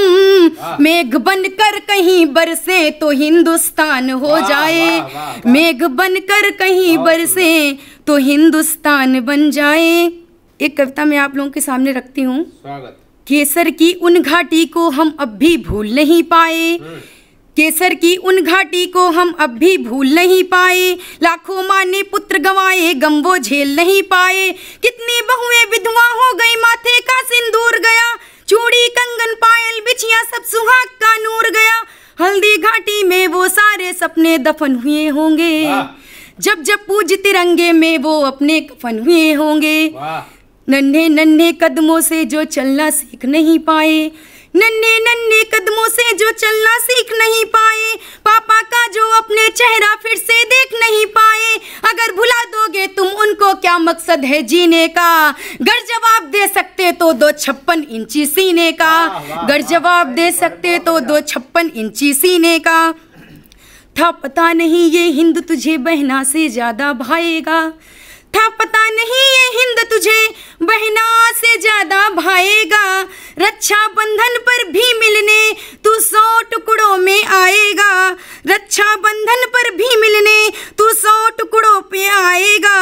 मेघ बनकर कहीं बरसे तो हिंदुस्तान हो जाए, मेघ बनकर कहीं बरसे तो हिंदुस्तान बन जाए। एक कविता मैं आप लोगों के सामने रखती हूँ। केसर की उन घाटी को हम अब भी भूल नहीं पाए, केसर की उन घाटी को हम अब भी भूल नहीं पाए। लाखों माँ ने पुत्र गंवाए, गम वो झेल नहीं पाए। कितनी बहुएं विधवा हो गई, माथे का सिंदूर गया। चूड़ी कंगन पायल बिछिया सब सुहाग का नूर गया। हल्दी घाटी में वो सारे सपने दफन हुए होंगे, जब जब पूज तिरंगे में वो अपने कफन हुए होंगे। नन्हे नन्हे कदमों से जो चलना सीख नहीं पाए, नन्हे नन्हे कदमों से जो चलना सीख नहीं पाए। पापा का जो अपने चेहरा फिर से देख नहीं पाए। अगर भुला दोगे तुम उनको क्या मकसद है जीने का, गर जवाब दे सकते तो दो 56 इंची सीने का, गर जवाब दे सकते तो दो 56 इंची सीने का। था पता नहीं ये हिंद तुझे बहना से ज्यादा भाएगा, था पता नहीं ये हिंद तुझे बहना से ज्यादा भाएगा, रक्षा बंधन पर भी मिलने तू 100 टुकड़ों में आएगा, रक्षा बंधन पर भी मिलने तू 100 टुकड़ों पे आएगा।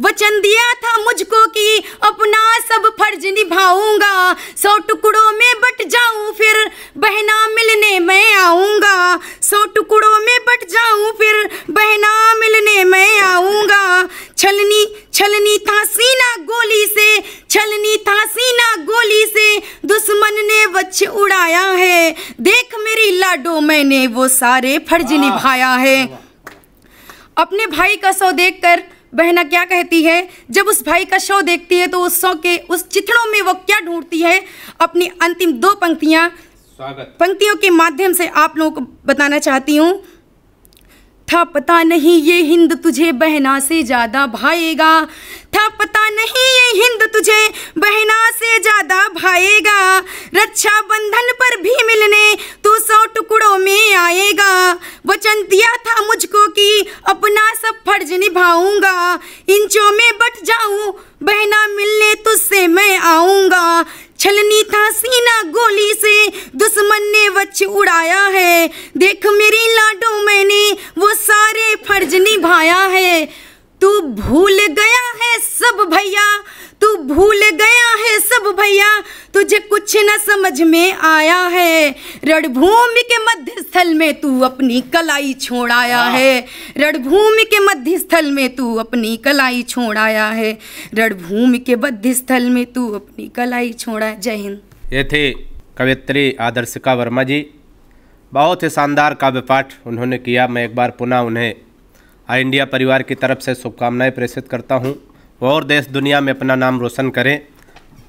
वचन दिया था मुझको कि अपना सब फर्ज निभाऊंगा, 100 टुकड़ों में बट जाऊं फिर बहना मिलने मैं आऊंगा, 100 टुकड़ों में बट जाऊं फिर बहना मिलने मैं आऊंगा। छलनी छलनी था सीना गोली से, छलनी था सीना गोली से, दुश्मन ने वच्छ उड़ाया है, देख मेरी लाडो मैंने वो सारे फर्ज निभाया है। अपने भाई का शव देखकर बहना क्या कहती है? जब उस भाई का शव देखती है तो उस शव के उस चिथड़ों में वो क्या ढूंढती है? अपनी अंतिम 2 पंक्तियों के माध्यम से आप लोगों को बताना चाहती हूँ। था पता नहीं ये हिंद तुझे बहना से ज्यादा भाएगा, था पता नहीं ये हिंद तुझे बहना से ज्यादा भाएगा, रक्षा बंधन पर भी मिलने तू 100 टुकड़ों में आएगा। वचन दिया था मुझको कि अपना सब फर्ज निभाऊंगा, इंचों में बट जाऊं बहना मिलने तुझसे मैं आऊंगा। छलनी था सीना गोली से, दुश्मन ने वच्छ उड़ाया है, देख मेरी लाडो मैंने वो सारे फर्ज निभाया है। तू भूल गया है सब भैया, तू भूल गया है सब भैया, तुझे कुछ न समझ में आया है, रणभूमि के मध्य स्थल में तू अपनी कलाई छोड़ आया है, रणभूमि के मध्य स्थल में तू अपनी कलाई छोड़ आया है, रणभूमि के मध्य स्थल में तू अपनी कलाई छोड़ा। जय हिंद। ये थे कवयित्री आदर्शिका वर्मा जी। बहुत ही शानदार काव्य पाठ उन्होंने किया। मैं एक बार पुनः उन्हें आई इंडिया परिवार की तरफ से शुभकामनाएं प्रेषित करता हूं, और देश दुनिया में अपना नाम रोशन करें।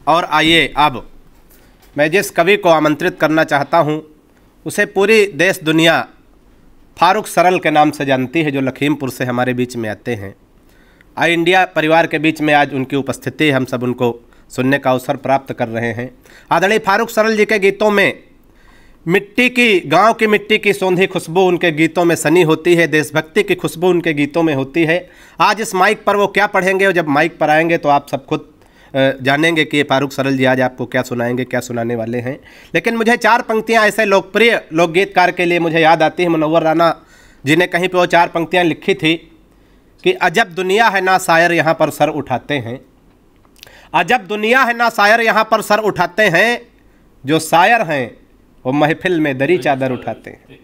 और आइए अब मैं जिस कवि को आमंत्रित करना चाहता हूं उसे पूरी देश दुनिया फारूक सरल के नाम से जानती है, जो लखीमपुर से हमारे बीच में आते हैं। आई इंडिया परिवार के बीच में आज उनकी उपस्थिति, हम सब उनको सुनने का अवसर प्राप्त कर रहे हैं। आदरणीय फारूक सरल जी के गीतों में मिट्टी की, गांव की मिट्टी की सौंधी खुशबू उनके गीतों में सनी होती है, देशभक्ति की खुशबू उनके गीतों में होती है। आज इस माइक पर वो क्या पढ़ेंगे, और जब माइक पर आएंगे तो आप सब खुद जानेंगे कि ये फारूक सरल जी आज आपको क्या सुनाएंगे, क्या सुनाने वाले हैं। लेकिन मुझे 4 पंक्तियां ऐसे लोकप्रिय लोकगीतकार के लिए मुझे याद आती हैं। मुनव्वर राना जी ने कहीं पर वो 4 पंक्तियाँ लिखी थी कि अजब दुनिया है ना शायर यहाँ पर सर उठाते हैं, अजब दुनिया है ना शायर यहाँ पर सर उठाते हैं, जो शायर हैं वो महफिल में दरी चादर उठाते हैं।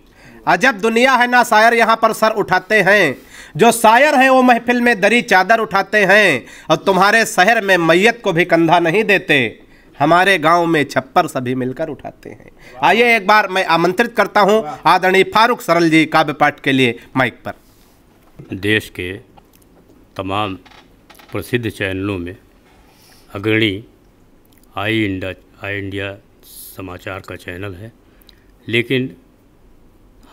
अजब दुनिया है ना शायर यहाँ पर सर उठाते हैं, जो शायर हैं वो महफिल में दरी चादर उठाते हैं, और तुम्हारे शहर में मैयत को भी कंधा नहीं देते, हमारे गांव में छप्पर सभी मिलकर उठाते हैं। आइए एक बार मैं आमंत्रित करता हूं आदरणीय फारूक सरल जी काव्य पाठ के लिए माइक पर। देश के तमाम प्रसिद्ध चैनलों में अग्रणी आई इंडिया समाचार का चैनल है, लेकिन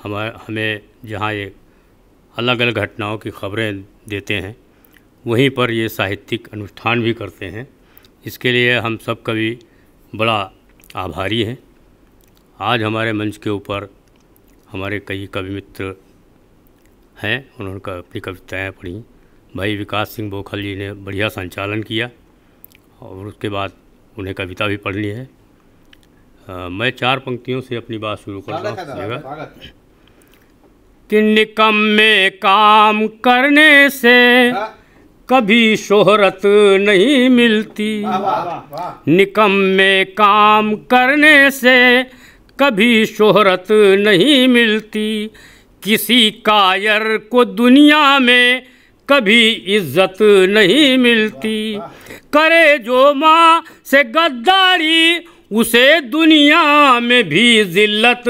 हमें जहाँ ये अलग अलग घटनाओं की खबरें देते हैं, वहीं पर ये साहित्यिक अनुष्ठान भी करते हैं। इसके लिए हम सब कवि बड़ा आभारी हैं। आज हमारे मंच के ऊपर हमारे कई कवि मित्र हैं, उन्होंने अपनी कविताएँ पढ़ी। भाई विकास सिंह बोखल जी ने बढ़िया संचालन किया, और उसके बाद उन्हें कविता भी पढ़नी है। मैं 4 पंक्तियों से अपनी बात शुरू करता हूँ कि निकम्मे काम करने से कभी शोहरत नहीं मिलती, निकम्मे काम करने से कभी शोहरत नहीं मिलती, किसी कायर को दुनिया में कभी इज्जत नहीं मिलती, करे जो माँ से गद्दारी उसे दुनिया में भी जिल्लत,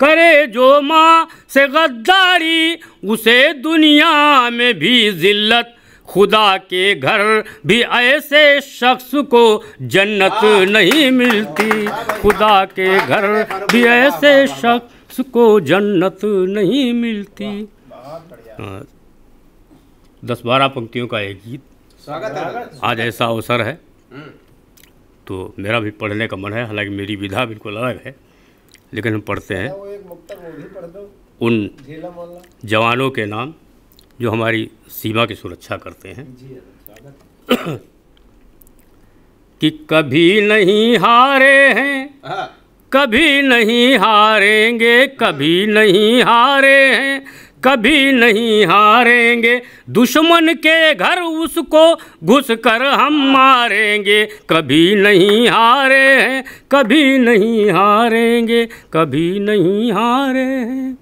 करे जो माँ से गद्दारी उसे दुनिया में भी जिल्लत, खुदा के घर भी ऐसे शख्स को जन्नत नहीं मिलती, खुदा के घर भी ऐसे शख्स को जन्नत नहीं मिलती। 10-12 पंक्तियों का एक गीत। आज ऐसा अवसर है तो मेरा भी पढ़ने का मन है, हालांकि मेरी विधा बिल्कुल अलग है, लेकिन हम पढ़ते हैं उन जवानों के नाम जो हमारी सीमा की सुरक्षा करते हैं। कि कभी नहीं हारे हैं, कभी नहीं हारेंगे, कभी नहीं हारे हैं, कभी नहीं हारेंगे, दुश्मन के घर उसको घुस कर हम मारेंगे, कभी नहीं हारे हैं, कभी नहीं हारेंगे, कभी नहीं हारे हैं।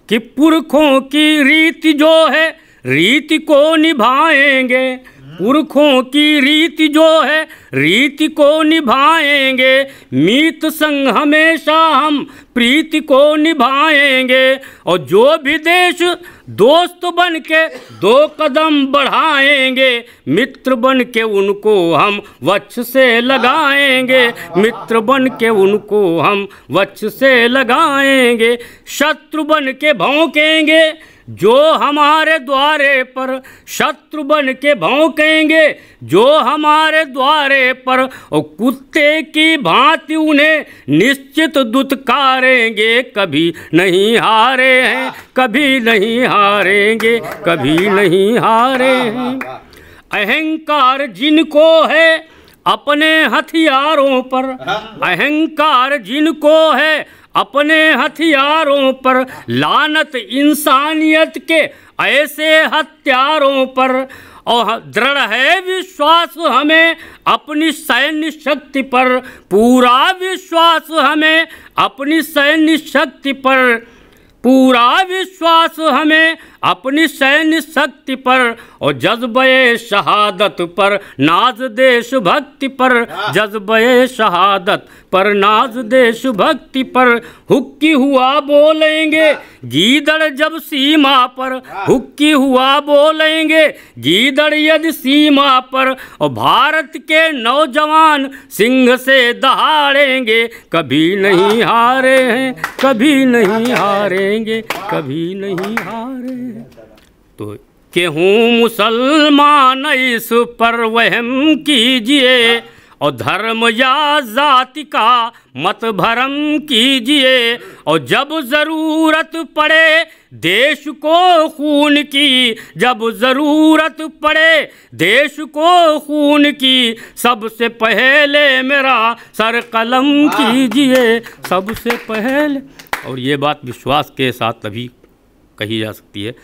कि पुरखों की रीति जो है रीति को निभाएंगे, पुरखों की रीति जो है रीति को निभाएंगे, मीत संग हमेशा हम प्रीति को निभाएंगे। और जो भी देश दोस्त बन के 2 कदम बढ़ाएंगे, मित्र बन के उनको हम वक्ष से लगाएंगे, मित्र बन के उनको हम वक्ष से लगाएंगे। शत्रु बन के भौंकेंगे जो हमारे द्वारे पर, शत्रु बन के भौंकेंगे जो हमारे द्वारे पर, और कुत्ते की भांति उन्हें निश्चित दुत्कारेंगे, कभी नहीं हारे हैं, कभी नहीं हारेंगे, कभी नहीं हारे हैं। अहंकार जिनको है अपने हथियारों पर, अहंकार जिनको है अपने हथियारों पर, लानत इंसानियत के ऐसे हत्यारों पर। और दृढ़ है विश्वास हमें अपनी सैन्य शक्ति पर, पूरा विश्वास हमें अपनी सैन्य शक्ति पर, पूरा विश्वास हमें अपनी सैन्य शक्ति पर। और जज्बे शहादत पर नाज देशभक्ति पर, जज्बे शहादत पर नाज देशभक्ति पर। हुक्की हुआ बोलेंगे गीदड़ जब सीमा पर, हुक्की हुआ बोलेंगे गीदड़ यदि सीमा पर। और भारत के नौजवान सिंह से दहाड़ेंगे, कभी नहीं हारे हैं, कभी नहीं हारेंगे, कभी नहीं हारे। तो कि हूँ मुसलमान इस पर वहम कीजिए, और धर्म या जाति का मत भरम कीजिए। और जब ज़रूरत पड़े देश को खून की, जब ज़रूरत पड़े देश को खून की, सबसे पहले मेरा सर कलम कीजिए, सबसे पहले। और ये बात विश्वास के साथ तभी कही जा सकती है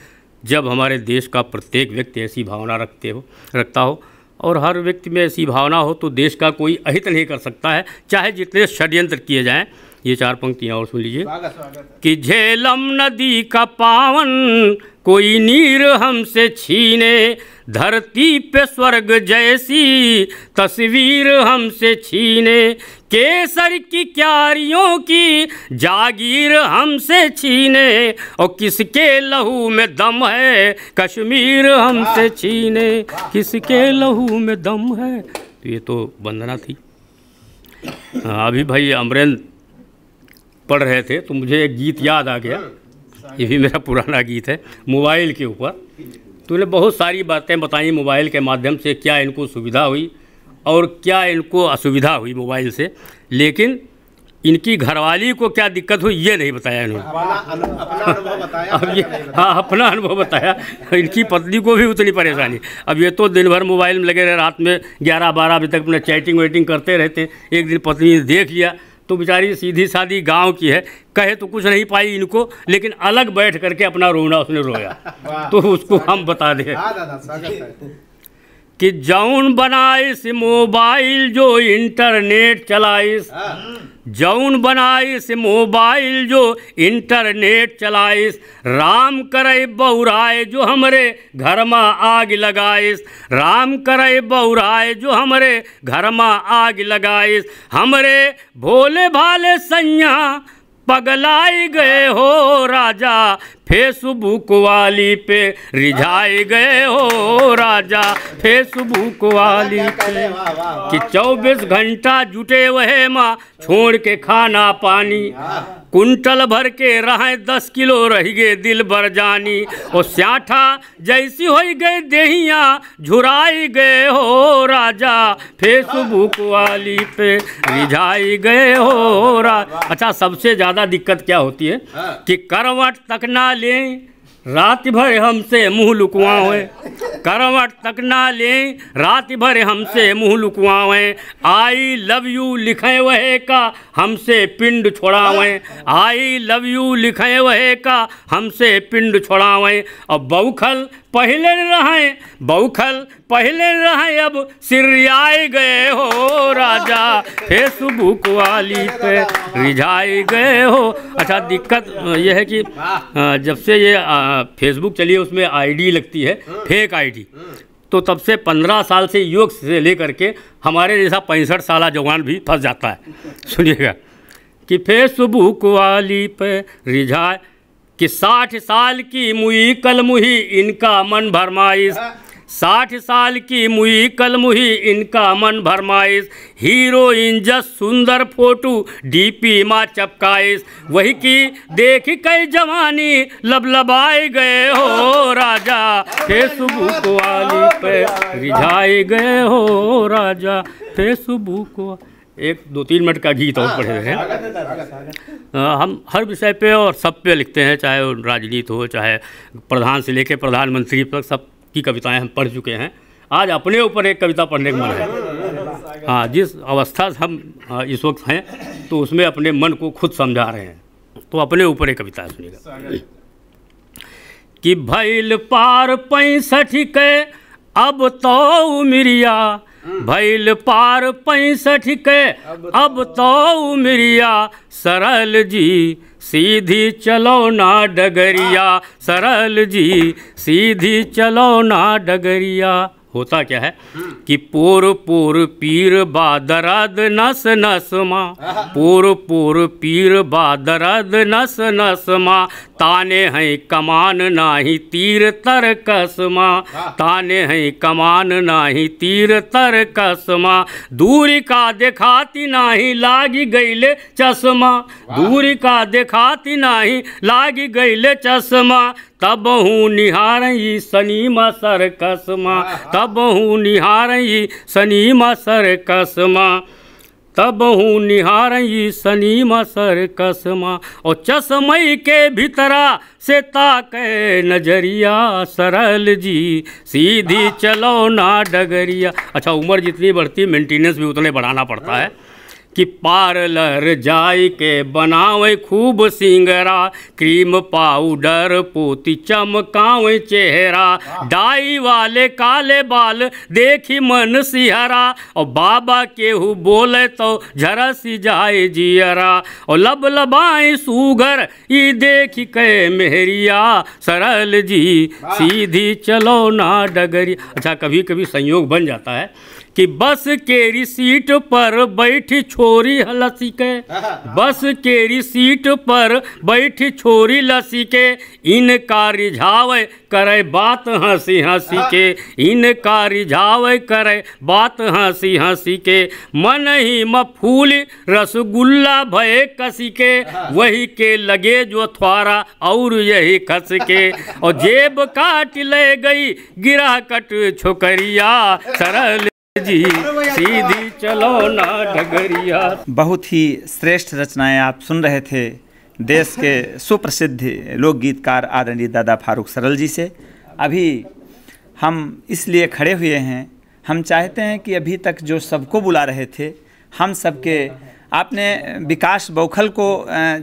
जब हमारे देश का प्रत्येक व्यक्ति ऐसी भावना रखता हो, और हर व्यक्ति में ऐसी भावना हो तो देश का कोई अहित नहीं कर सकता है, चाहे जितने षड्यंत्र किए जाएं। ये 4 पंक्तियाँ और सुन लीजिए। कि झेलम नदी का पावन कोई नीर हमसे छीने, धरती पे स्वर्ग जैसी तस्वीर हमसे छीने, केसर की क्यारियों की जागीर हमसे छीने, और किसके लहू में दम है कश्मीर हमसे छीने, किसके लहू में दम है। तो ये तो वंदना थी। अभी भाई अमरेंद्र पढ़ रहे थे तो मुझे एक गीत याद आ गया, ये भी मेरा पुराना गीत है, मोबाइल के ऊपर। तूने बहुत सारी बातें बताई मोबाइल के माध्यम से, क्या इनको सुविधा हुई और क्या इनको असुविधा हुई मोबाइल से, लेकिन इनकी घरवाली को क्या दिक्कत हुई ये नहीं बताया इन्होंने। अपना अनुभव बताया। अब ये हाँ अपना अनुभव बताया, इनकी पत्नी को भी उतनी परेशानी। अब ये तो दिन भर मोबाइल में लगे रहे, रात में 11-12 बजे तक अपना चैटिंग वेटिंग करते रहते। एक दिन पत्नी ने देख लिया तो बेचारी सीधी सादी गांव की है, कहे तो कुछ नहीं पाई इनको, लेकिन अलग बैठ करके अपना रोना उसने रोया। तो उसको हम बता दें कि जौन बनाइस मोबाइल जो इंटरनेट चलाइस, जौन बनाइस मोबाइल जो इंटरनेट चलाइस, राम करे बहुराए जो हमरे घर में आग लगाइस, राम करे बहुराए जो हमरे घर में आग लगाइस। हमरे भोले भाले सैया पगलाई गए हो राजा, फेसबुक वाली पे रिझाए गए हो राजा, फेसबुक वाली पे। कि 24 घंटा जुटे वहे माँ छोड़ के खाना पानी, कुंटल भर के रहे 10 किलो रह गए दिल भर जानी। और स्याठा जैसी हो गए देहिया झुराई गए हो राजा, फेसबुक वाली पे रिझाई गए हो राजा। अच्छा, सबसे ज़्यादा दिक्कत क्या होती है कि करवट तक ना लें, रात भर हमसे मुँह लुकवा हुए, करवट तक ना लें, रात भर हमसे मुँह लुकवावें, आई लव यू लिखें वह का हमसे पिंड छोड़ावें, आई लव यू लिखें वह का हमसे पिंड छोड़ावें। और बौखल पहले रहें, बौखल पहले रहें, अब सिरियाए गए हो राजा, फेसबुक वाली पे रिझाए गए हो। अच्छा, दिक्कत यह है कि जब से ये फेसबुक चली है उसमें आईडी लगती है, फेक आईडी, तो तब से 15 साल से युवक से लेकर के हमारे जैसा 65 साल जवान भी फंस जाता है। सुनिएगा कि फेसबुक वाली पे रिझाए कि 60 साल की मुई कल मुही इनका मन भरमाइश, 60 साल की मुई कल मुही इनका मन भरमाइश, हीरोइन जस सुंदर फोटो डीपी माँ चपकाइश, वही की देख कई जवानी लबलबाए गए हो राजा, फेसबुक वाली पे रिझाए गए हो राजा, फेसबुक। एक 2-3 मिनट का गीत और पढ़े हैं। हम हर विषय पे और सब पे लिखते हैं, चाहे वो राजनीति हो, चाहे प्रधान से लेकर प्रधानमंत्री तक सब की कविताएं हम पढ़ चुके हैं। आज अपने ऊपर एक कविता पढ़ने का मन है। हाँ, जिस अवस्था से हम इस वक्त हैं तो उसमें अपने मन को खुद समझा रहे हैं, तो अपने ऊपर एक कविता सुनिएगा कि भैल पार 65 के अब तो उमरिया, भैल पार 65 के अब तो उमरिया, सरल जी सीधी चलो ना डगरिया, सरल जी सीधी चलो ना डगरिया। होता क्या है कि पोर पोर पीर बादरद नस नस माँ, पोर पोर पीर बादरद नस नस माँ, ताने हैं कमान नाही तीर तर कसमा, ताने हैं कमान नाही तीर तर कसमा, दूरी का देखाती नाही लागी गईले चश्मा, दूरी का देखाती नाही लागी गईले चश्मा, तब हूँ निहारई सनीमा सर कसमा, तब हूँ निहारई सनीमा सर कसमा, तब हूँ निहारई सनीमा सर कसमा, और चश्मई के भीतरा से ताके नजरिया, सरल जी सीधी चलो ना डगरिया। अच्छा, उम्र जितनी बढ़ती मेंटेनेंस भी उतने बढ़ाना पड़ता है कि पार्लर जाई के बनावे खूब सिंगरा, क्रीम पाउडर पोती चमकावे चेहरा, डाई वाले काले बाल देखी मन सिहरा, और बाबा केहू बोले तो झरसी जाए जियरा, और लब लबाई सूगर ई देखी के मेहरिया, सरल जी सीधी चलो ना डगरी। अच्छा, कभी कभी संयोग बन जाता है कि बस केरी सीट पर बैठी छोरी लसी के, बस केरी सीट पर बैठी छोरी लसी के, इनका रिझावे करे बात हंसी हंसी के, इनका रिझावे करे बात हंसी हंसी के, मन ही मफूल रसगुल्ला भय कसी के, वही के लगे जो थ्वारा और यही खस के, और जेब काट ले गई गिरा कट छोकरिया, सरल जी सीधी चलो ना डगरिया। बहुत ही श्रेष्ठ रचनाएं आप सुन रहे थे देश के सुप्रसिद्ध लोकगीतकार आदरणीय दादा फारूक सरल जी से। अभी हम इसलिए खड़े हुए हैं, हम चाहते हैं कि अभी तक जो सबको बुला रहे थे, हम सबके आपने विकास बौखल को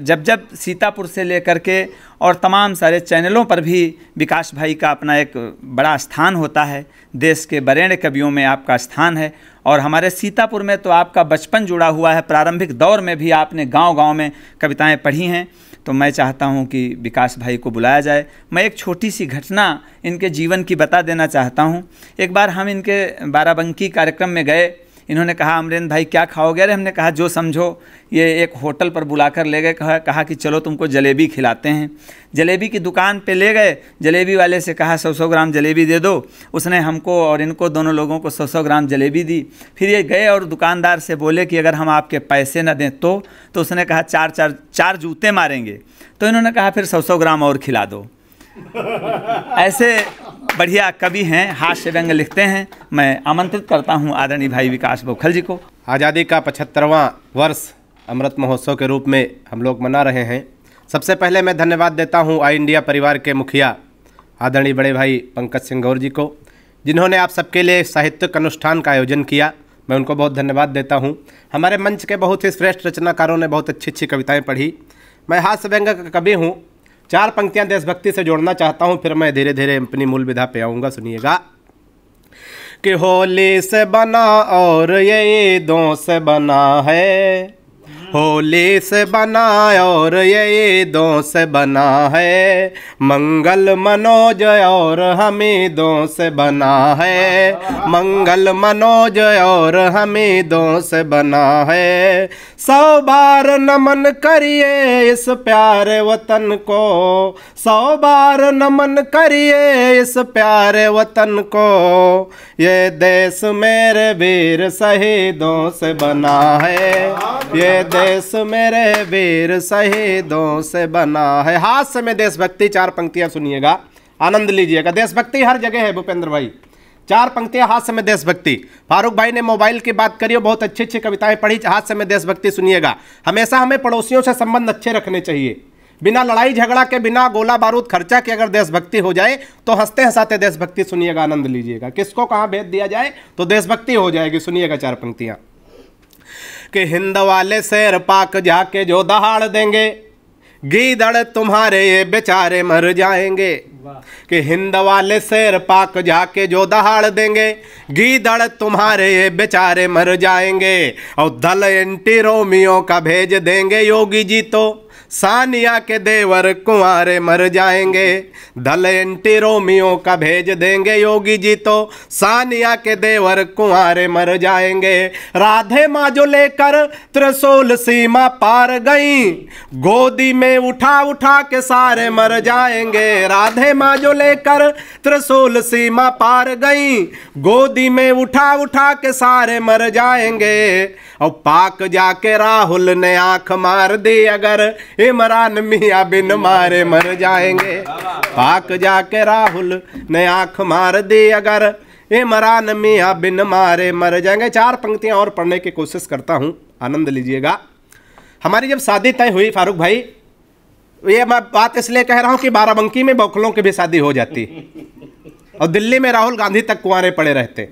जब जब सीतापुर से लेकर के और तमाम सारे चैनलों पर भी विकास भाई का अपना एक बड़ा स्थान होता है, देश के बरेण्य कवियों में आपका स्थान है, और हमारे सीतापुर में तो आपका बचपन जुड़ा हुआ है, प्रारंभिक दौर में भी आपने गांव-गांव में कविताएं पढ़ी हैं। तो मैं चाहता हूं कि विकास भाई को बुलाया जाए। मैं एक छोटी सी घटना इनके जीवन की बता देना चाहता हूं। एक बार हम इनके बाराबंकी कार्यक्रम में गए, इन्होंने कहा अमरेंद्र भाई क्या खाओगे? अरे हमने कहा जो समझो। ये एक होटल पर बुलाकर ले गए, कहा कि चलो तुमको जलेबी खिलाते हैं। जलेबी की दुकान पे ले गए, जलेबी वाले से कहा 100-100 ग्राम जलेबी दे दो। उसने हमको और इनको दोनों लोगों को 100-100 ग्राम जलेबी दी। फिर ये गए और दुकानदार से बोले कि अगर हम आपके पैसे न दें तो उसने कहा 4 जूते मारेंगे। तो इन्होंने कहा फिर 100-100 ग्राम और खिला दो। ऐसे बढ़िया कवि हैं, हास्य व्यंग लिखते हैं। मैं आमंत्रित करता हूं आदरणीय भाई विकास बौखल जी को। आज़ादी का 75वां वर्ष अमृत महोत्सव के रूप में हम लोग मना रहे हैं। सबसे पहले मैं धन्यवाद देता हूं आई इंडिया परिवार के मुखिया आदरणीय बड़े भाई पंकज सिंह गौर जी को, जिन्होंने आप सबके लिए साहित्यिक अनुष्ठान का आयोजन किया, मैं उनको बहुत धन्यवाद देता हूँ। हमारे मंच के बहुत ही श्रेष्ठ रचनाकारों ने बहुत अच्छी अच्छी कविताएं पढ़ी। मैं हास्य व्यंग का कवि हूँ, 4 पंक्तियाँ देशभक्ति से जोड़ना चाहता हूँ, फिर मैं धीरे धीरे अपनी मूल विधा पे आऊँगा। सुनिएगा कि होली से बना और ये ईदों से बना है, होली से बना और ये ईदों से बना है, मंगल मनोज और हमीदों से बना है, मंगल मनोज और हमीदों से बना है। 100 बार नमन करिए इस प्यारे वतन को, 100 बार नमन करिए इस प्यारे वतन को, ये देश मेरे वीर शहीदों से बना है, ये देश मेरे वीर शहीदों से बना है। हास्य में देशभक्ति, 4 पंक्तियां सुनिएगा, आनंद लीजिएगा। देशभक्ति हर जगह है भूपेंद्र भाई, 4 पंक्तियां हास्य में देशभक्ति। फारूक भाई ने मोबाइल की बात करी, बहुत अच्छी अच्छी कविताएं पढ़ी, हास्य में देशभक्ति सुनिएगा। हमेशा हमें पड़ोसियों से संबंध अच्छे रखने चाहिए, बिना लड़ाई झगड़ा के, बिना गोला बारूद खर्चा के अगर देशभक्ति हो जाए तो हंसते हंसाते देशभक्ति सुनिएगा, आनंद लीजिएगा। किसको कहाँ भेज दिया जाए तो देशभक्ति हो जाएगी। सुनिएगा 4 पंक्तियां कि हिंद वाले शेर पाक जाके जो दहाड़ देंगे, गीदड़ तुम्हारे ये बेचारे मर जाएंगे। कि हिंद वाले शेर पाक जाके जो दहाड़ देंगे, गीदड़ तुम्हारे ये बेचारे मर जाएंगे। और दल एंटी रोमियो का भेज देंगे योगी जी तो सानिया के देवर कुंवारे मर जाएंगे। दल एंटी रोमियो का भेज देंगे योगी जी तो सानिया के देवर कुंवारे मर जाएंगे। राधे माँ जो लेकर त्रिशूल सीमा पार गई, गोदी में उठा उठा के सारे मर जाएंगे। राधे माँ जो लेकर त्रिशूल सीमा पार गई, गोदी में उठा उठा के सारे मर जाएंगे। और पाक जाके राहुल ने आंख मार दी, अगर इमरान मियाँ बिन मारे मर जाएंगे। पाक जाके राहुल ने आंख मार दी, अगर इमरान मियाँ बिन मारे मर जाएंगे। 4 पंक्तियां और पढ़ने की कोशिश करता हूं, आनंद लीजिएगा। हमारी जब शादी तय हुई फारूक भाई, ये मैं बात इसलिए कह रहा हूं कि बाराबंकी में बौखलों की भी शादी हो जाती और दिल्ली में राहुल गांधी तक कुंवारे पड़े रहते।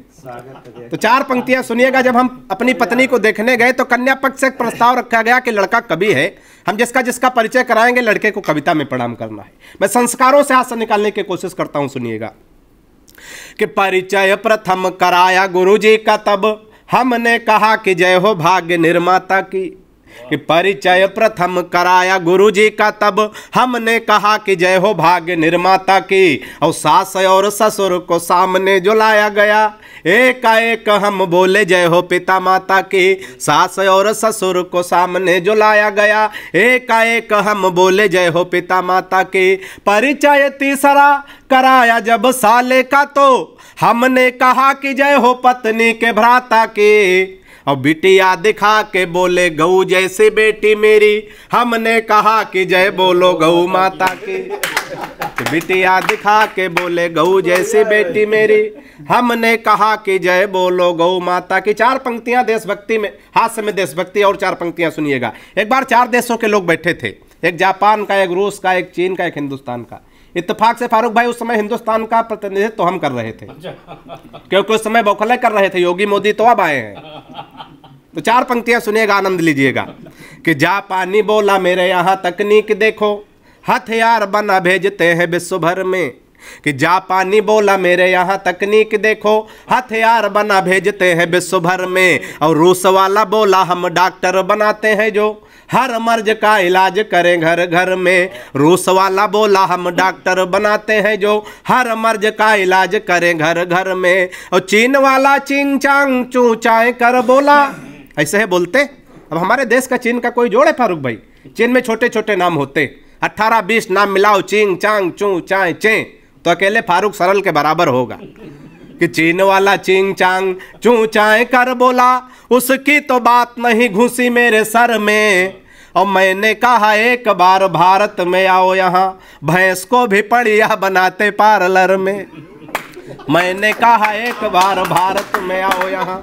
तो 4 पंक्तियां सुनिएगा। जब हम अपनी पत्नी को देखने गए तो कन्या पक्ष से एक प्रस्ताव रखा गया कि लड़का कवि है, हम जिसका जिसका परिचय कराएंगे लड़के को कविता में प्रणाम करना है। मैं संस्कारों से हाथ से निकालने की कोशिश करता हूं, सुनिएगा कि परिचय प्रथम कराया गुरुजी का, तब हमने कहा कि जय हो भाग्य निर्माता की। कि परिचय प्रथम कराया गुरुजी का, तब हमने कहा कि जय हो भाग्य निर्माता की। और सास और ससुर को सामने जो लाया गया, एकाएक हम बोले जय हो पिता माता की। सास और ससुर को सामने जो लाया गया, एकाएक हम बोले जय हो पिता माता की। परिचय तीसरा कराया जब साले का, तो हमने कहा कि जय हो पत्नी के भ्राता की। और बिटिया दिखा के बोले गऊ जैसी बेटी मेरी, हमने कहा कि जय बोलो गऊ माता की। बिटिया दिखा के बोले गऊ जैसी बेटी मेरी, हमने कहा कि जय बोलो गऊ माता की। 4 पंक्तियां देशभक्ति में, हास्य में देशभक्ति, और 4 पंक्तियां सुनिएगा। एक बार 4 देशों के लोग बैठे थे, एक जापान का, एक रूस का, एक चीन का, एक हिंदुस्तान का। इत्तेफाक से फारूक भाई उस समय हिंदुस्तान का प्रतिनिधित्व तो हम कर रहे थे, क्योंकि उस समय बौखले कर रहे थे, योगी मोदी तो अब आए हैं। तो 4 पंक्तियां सुनिएगा, आनंद लीजिएगा। कि जापानी बोला मेरे यहाँ तकनीक देखो, हथियार बना भेजते हैं विश्व भर में। कि जापानी बोला मेरे यहाँ तकनीक देखो, हथियार बना भेजते हैं विश्व भर में। और रूस वाला बोला हम डॉक्टर बनाते हैं जो हर मर्ज का इलाज करें घर घर में। रूस वाला बोला हम डॉक्टर बनाते हैं जो हर मर्ज का इलाज करें घर घर में। और चीन वाला चिंग चांग चू चाय कर बोला, ऐसे है बोलते। अब हमारे देश का चीन का कोई जोड़ है फारूक भाई? चीन में छोटे छोटे नाम होते, 18-20 नाम मिलाओ, चिंग चांग चू चाय चे, तो अकेले फारूक सरल के बराबर होगा। कि चीन वाला चिंग चांग चू चाय कर बोला, उसकी तो बात नहीं घुसी मेरे सर में। और मैंने कहा एक बार भारत में आओ, यहाँ भैंस को भी पड़िया बनाते पार्लर में। मैंने कहा एक बार भारत में आओ यहाँ,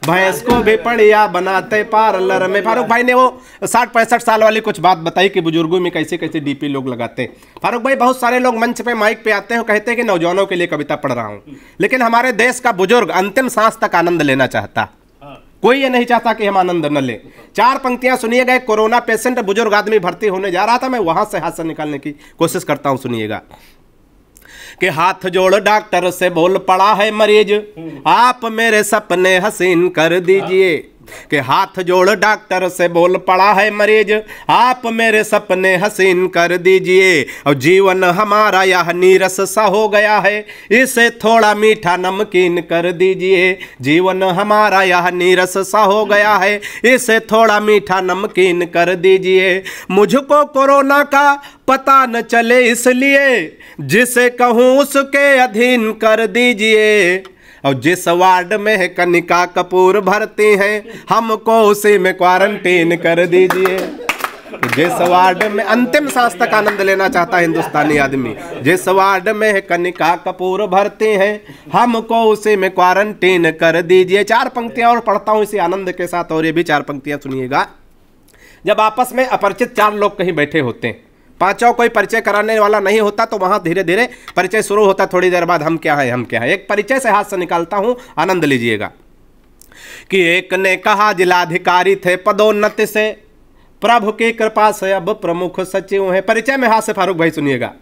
भैंस को भी पड़िया बनाते पार्लर में। फारूक भाई ने वो 60-65 साल वाली कुछ बात बताई कि बुजुर्गों में कैसे कैसे डीपी लोग लगाते हैं। फारूक भाई, बहुत सारे लोग मंच पे माइक पे आते हैं, कहते हैं कि नौजवानों के लिए कविता पढ़ रहा हूँ, लेकिन हमारे देश का बुजुर्ग अंतिम सांस तक आनंद लेना चाहता। कोई ये नहीं चाहता कि हम आनंद न लें। 4 पंक्तियां सुनिएगा। एक कोरोना पेशेंट बुजुर्ग आदमी भर्ती होने जा रहा था, मैं वहां से हाथ से निकालने की कोशिश करता हूं, सुनिएगा। कि हाथ जोड़ डॉक्टर से बोल पड़ा है मरीज, आप मेरे सपने हसीन कर दीजिए। कि हाथ जोड़ डॉक्टर से बोल पड़ा है मरीज, आप मेरे सपने हसीन कर दीजिए। और जीवन हमारा यह नीरस सा हो गया है, इसे थोड़ा मीठा नमकीन कर दीजिए। जीवन हमारा यह नीरस सा हो गया है, इसे थोड़ा मीठा नमकीन कर दीजिए। मुझको कोरोना का पता न चले इसलिए, जिसे कहूँ उसके अधीन कर दीजिए। और जिस वार्ड में है कनिका कपूर भर्ती हैं, हमको उसी में क्वारंटीन कर दीजिए। जिस वार्ड में अंतिम सांस तक आनंद लेना चाहता है हिंदुस्तानी आदमी, जिस वार्ड में है कनिका कपूर भर्ती हैं, हमको उसी में क्वारंटीन कर दीजिए। 4 पंक्तियां और पढ़ता हूं इसी आनंद के साथ, और ये भी 4 पंक्तियां सुनिएगा। जब आपस में अपरिचित 4 लोग कहीं बैठे होते हैं, पांचों कोई परिचय कराने वाला नहीं होता, तो वहां धीरे धीरे परिचय शुरू होता। थोड़ी देर बाद हम क्या है, हम क्या है। एक परिचय से हाथ से निकालता हूं, आनंद लीजिएगा। कि एक ने कहा जिलाधिकारी थे पदोन्नति से, प्रभु की कृपा से अब प्रमुख सचिव हैं। परिचय में हाथ से फारूक भाई सुनिएगा।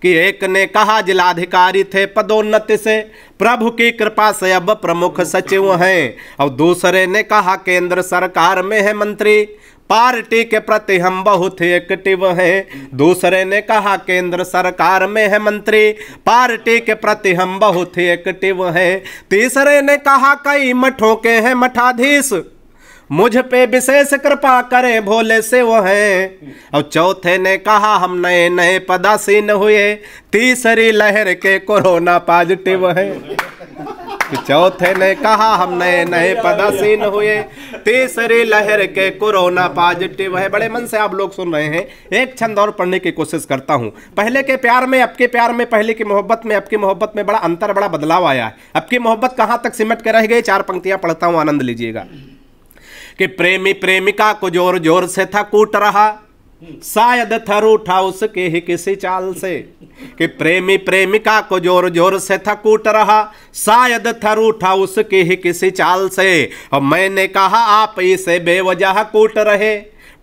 कि एक ने कहा जिलाधिकारी थे पदोन्नति से, प्रभु की कृपा से अब प्रमुख सचिव हैं। और दूसरे ने कहा केंद्र सरकार में है मंत्री, पार्टी के प्रति हम बहुत ही एक्टिव हैं। दूसरे ने कहा केंद्र सरकार में है मंत्री, पार्टी के प्रति हम बहुत ही एक्टिव हैं। तीसरे ने कहा कई मठों के हैं मठाधीश, मुझ पे विशेष कृपा करें भोले से वो हैं। और चौथे ने कहा हम नए नए पदासीन हुए, तीसरी लहर के कोरोना पॉजिटिव हैं। चौथे ने कहा हम नए नए पदासीन हुए, तीसरी लहर के कोरोना पॉजिटिव है। बड़े मन से आप लोग सुन रहे हैं। एक छंद और पढ़ने की कोशिश करता हूं। पहले के प्यार में, अब के प्यार में, पहले की मोहब्बत में, अब की मोहब्बत में बड़ा अंतर, बड़ा बदलाव आया है। अब की मोहब्बत कहां तक सिमट के रह गई। 4 पंक्तियां पढ़ता हूं, आनंद लीजिएगा। कि प्रेमी प्रेमिका को जोर जोर से था कूट रहा, शायद थर उठा उसके ही किसी चाल से। कि प्रेमी प्रेमिका को जोर जोर से था कूट रहा, शायद थर उठा उसके ही किसी चाल से। और मैंने कहा आप इसे बेवजह कूट रहे,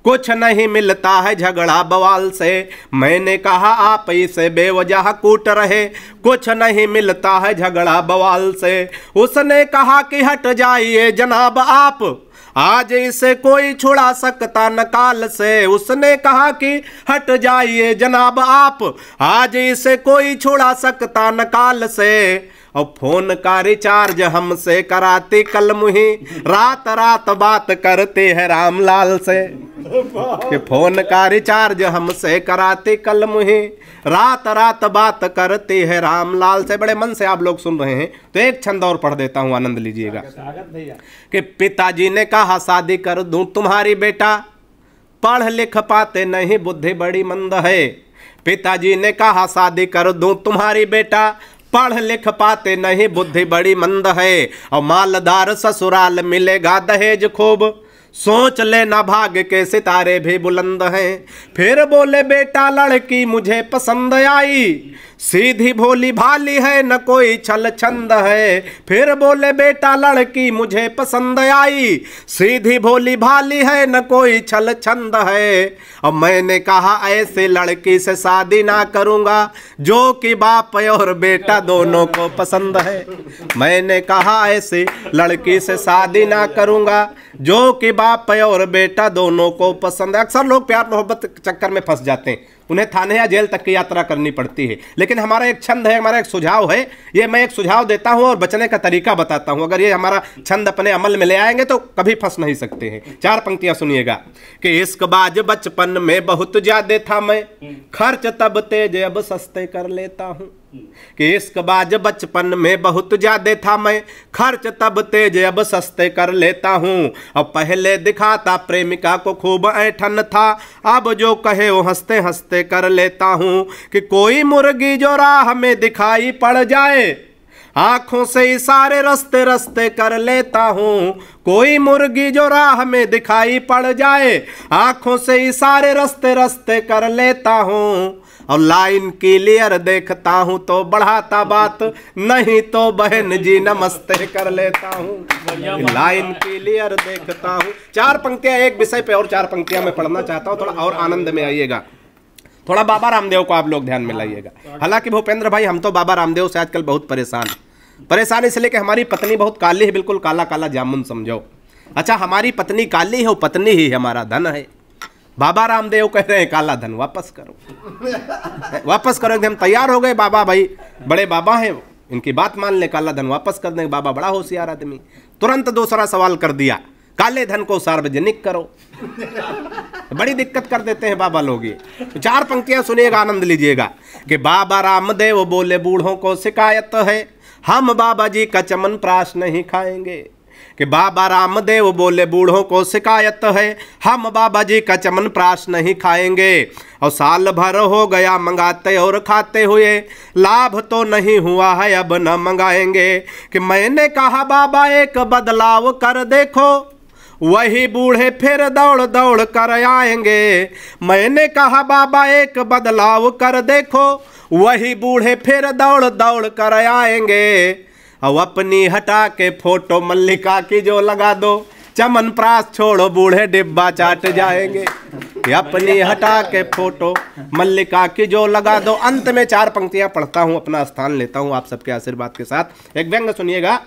कुछ नहीं मिलता है झगड़ा बवाल से। मैंने कहा आप इसे बेवजह कूट रहे, कुछ नहीं मिलता है झगड़ा बवाल से। उसने कहा कि हट जाइए जनाब आप, आज इसे कोई छुड़ा सकता न काल से। उसने कहा कि हट जाइए जनाब आप, आज इसे कोई छुड़ा सकता न काल से। और फोन का रिचार्ज हमसे कराती कल मुही, रात रात बात करते हैं रामलाल से। कि फोन का रिचार्ज हमसे कराती कल मुही, रात रात बात करते हैं रामलाल से। बड़े मन से आप लोग सुन रहे हैं, तो एक छंद और पढ़ देता हूं, आनंद लीजिएगा। कि पिताजी ने कहा शादी कर दूं तुम्हारी बेटा, पढ़ लिख पाते नहीं बुद्धि बड़ी मंद है। पिताजी ने कहा शादी कर दूं तुम्हारी बेटा, पढ़ लिख पाते नहीं बुद्धि बड़ी मंद है। और मालदार ससुराल मिलेगा दहेज खूब, सोच लेना भाग्य के सितारे भी बुलंद हैं। फिर बोले बेटा लड़की मुझे पसंद आई, सीधी भोली भाली है न कोई छल छंद है। फिर बोले बेटा लड़की मुझे पसंद आई, सीधी भोली भाली है न कोई छल छंद है। और मैंने कहा ऐसे लड़की से शादी ना करूंगा, जो कि बाप और बेटा दोनों को पसंद है। मैंने कहा ऐसे लड़की से शादी ना करूंगा, जो कि बाप और बेटा दोनों को पसंद है। अक्सर लोग प्यार मोहब्बत के चक्कर में फंस जाते हैं, उन्हें थाने या जेल तक की यात्रा करनी पड़ती है। लेकिन हमारा एक छंद है, हमारा एक सुझाव है, ये मैं एक सुझाव देता हूं और बचने का तरीका बताता हूं। अगर ये हमारा छंद अपने अमल में ले आएंगे तो कभी फंस नहीं सकते हैं। 4 पंक्तियां सुनिएगा। कि इश्कबाज बचपन में बहुत ज्यादा था मैं, खर्च तब तेज अब सस्ते कर लेता हूं। कि इश्कबाज बचपन में बहुत ज्यादा था मैं, खर्च तब तेज अब सस्ते कर लेता हूं। और पहले दिखाता प्रेमिका को खूब ऐठन था, अब जो कहे वो हंसते हंसते कर लेता हूं। कि कोई मुर्गी जो राह में दिखाई पड़ जाए, आंखों से इशारे रस्ते रस्ते कर लेता हूँ, कोई मुर्गी जो राह में दिखाई पड़ जाए, आंखों से इशारे रस्ते रस्ते कर लेता हूँ, और लाइन क्लियर देखता हूँ तो बढ़ाता बात, नहीं तो बहन जी नमस्ते कर लेता हूँ, लाइन क्लियर देखता हूँ। 4 पंक्तियां एक विषय पे और 4 पंक्तियां मैं पढ़ना चाहता हूँ, थोड़ा और आनंद में आइएगा। थोड़ा बाबा रामदेव को आप लोग ध्यान में लाइएगा। हालांकि भूपेंद्र भाई हम तो बाबा रामदेव से आजकल बहुत परेशान इसलिए कि हमारी पत्नी बहुत काली है, बिल्कुल काला काला जामुन समझो। अच्छा, हमारी पत्नी काली है, वो पत्नी ही हमारा धन है। बाबा रामदेव कह रहे हैं काला धन वापस करो, वापस करो। हम तैयार हो गए, बाबा भाई बड़े बाबा हैं, इनकी बात मान ले, काला धन वापस कर देंगे। बाबा बड़ा होशियार आदमी, तुरंत दूसरा सवाल कर दिया, काले धन को सार्वजनिक करो। बड़ी दिक्कत कर देते हैं बाबा लोग ये। 4 पंक्तियां सुनिएगा, आनंद लीजिएगा कि बाबा रामदेव बोले बूढ़ों को शिकायत है, हम बाबा जी का चमनप्राश नहीं खाएंगे। कि बाबा रामदेव बोले बूढ़ों को शिकायत है, हम बाबा जी का चमनप्राश नहीं खाएंगे। और साल भर हो गया मंगाते और खाते हुए, लाभ तो नहीं हुआ है अब न मंगाएंगे। कि मैंने कहा बाबा एक बदलाव कर देखो, वही बूढ़े फिर दौड़ दौड़ कर आएंगे। मैंने कहा बाबा एक बदलाव कर देखो, वही बूढ़े फिर दौड़ दौड़ कर आएंगे। अब अपनी हटा के फोटो मल्लिका की जो लगा दो, चमनप्राश छोड़ो बूढ़े डिब्बा चाट जाएंगे। अपनी हटा के फोटो मल्लिका की जो लगा दो। अंत में 4 पंक्तियां पढ़ता हूं, अपना स्थान लेता हूं आप सबके आशीर्वाद के साथ। एक व्यंग सुनिएगा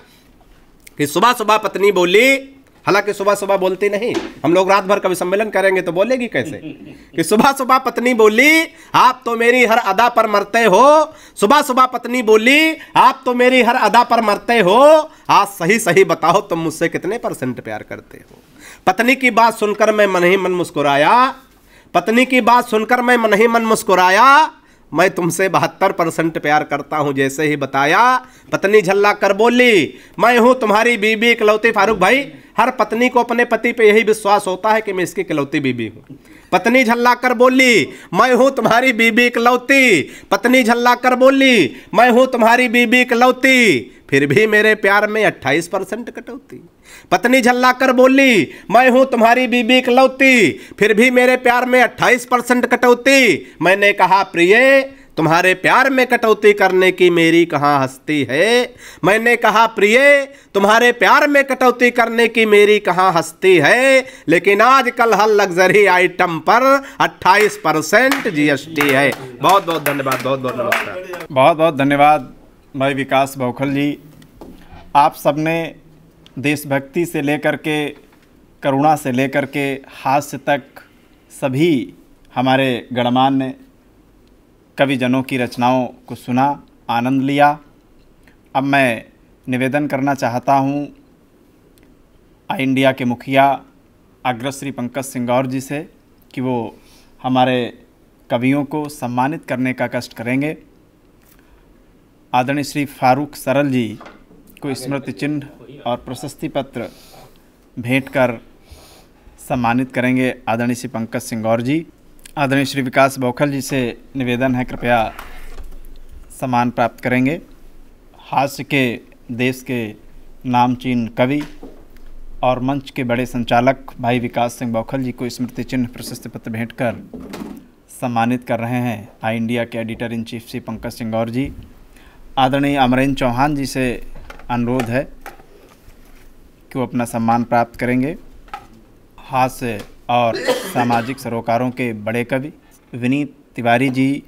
कि सुबह सुबह पत्नी बोली, हालांकि सुबह सुबह बोलती नहीं, हम लोग रात भर कवि सम्मेलन करेंगे तो बोलेगी कैसे। कि सुबह सुबह पत्नी बोली, आप तो मेरी हर अदा पर मरते हो। सुबह सुबह पत्नी बोली, आप तो मेरी हर अदा पर मरते हो। आज सही सही बताओ तुम मुझसे कितने % प्यार करते हो। पत्नी की बात सुनकर मैं मन ही मन मुस्कुराया, पत्नी की बात सुनकर मैं मन ही मन मुस्कुराया। मैं तुमसे 72% प्यार करता हूं जैसे ही बताया। पत्नी झल्ला कर बोली, मैं हूं तुम्हारी बीबी इकलौती। फारूक भाई, हर पत्नी को अपने पति पे यही विश्वास होता है कि मैं इसकी इकलौती बीबी हूं। पत्नी झल्ला कर बोली, मैं हूं तुम्हारी बीबी इकलौती। पत्नी झल्ला कर बोली, मैं हूं तुम्हारी बीबी इकलौती, फिर भी मेरे प्यार में 28% कटौती। पत्नी झल्ला कर बोली, मैं हूं तुम्हारी बीबी इकलौती, फिर भी मेरे प्यार में 28% कटौती। मैंने कहा प्रिय, तुम्हारे प्यार में कटौती करने की मेरी कहाँ हस्ती है। मैंने कहा प्रिय, तुम्हारे प्यार में कटौती करने की मेरी कहाँ हस्ती है। लेकिन आजकल हर लग्जरी आइटम पर 28% GST है। बहुत बहुत धन्यवाद, बहुत बहुत नमस्कार। बहुत बहुत धन्यवाद भाई विकास बौखल जी। आप सबने देशभक्ति से लेकर के करुणा से लेकर के हास्य तक सभी हमारे गणमान्य कविजनों की रचनाओं को सुना, आनंद लिया। अब मैं निवेदन करना चाहता हूँ आई इंडिया के मुखिया अग्रश्री पंकज सिंह गौर जी से कि वो हमारे कवियों को सम्मानित करने का कष्ट करेंगे। आदरणीय श्री फारूक सरल जी को स्मृति चिन्ह और प्रशस्ति पत्र भेंट कर सम्मानित करेंगे आदरणीय श्री पंकज सिंह गौर जी। आदरणीय श्री विकास बौखल जी से निवेदन है कृपया सम्मान प्राप्त करेंगे। हास्य के देश के नामचीन कवि और मंच के बड़े संचालक भाई विकास सिंह बौखल जी को स्मृति चिन्ह प्रशस्ति पत्र भेंट कर सम्मानित कर रहे हैं आई इंडिया के editor in chief Shri Pankaj Singh Gaur ji. आदरणीय अमरेंद्र चौहान जी से अनुरोध है कि वो अपना सम्मान प्राप्त करेंगे। हास्य और सामाजिक सरोकारों के बड़े कवि विनीत तिवारी जी,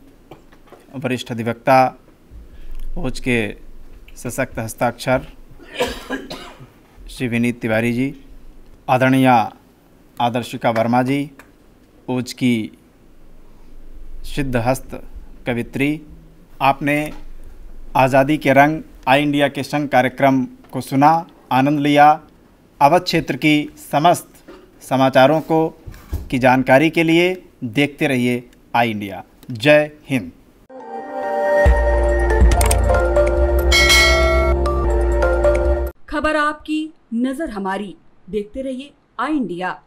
वरिष्ठ अधिवक्ता, ओज के सशक्त हस्ताक्षर श्री विनीत तिवारी जी। आदरणीय आदर्शिका वर्मा जी, ओज की सिद्ध हस्त कवित्री। आपने आज़ादी के रंग आई इंडिया के संग कार्यक्रम को सुना, आनंद लिया। अवध क्षेत्र की समस्त समाचारों को की जानकारी के लिए देखते रहिए आई इंडिया। जय हिंद। खबर आपकी, नजर हमारी। देखते रहिए आई इंडिया।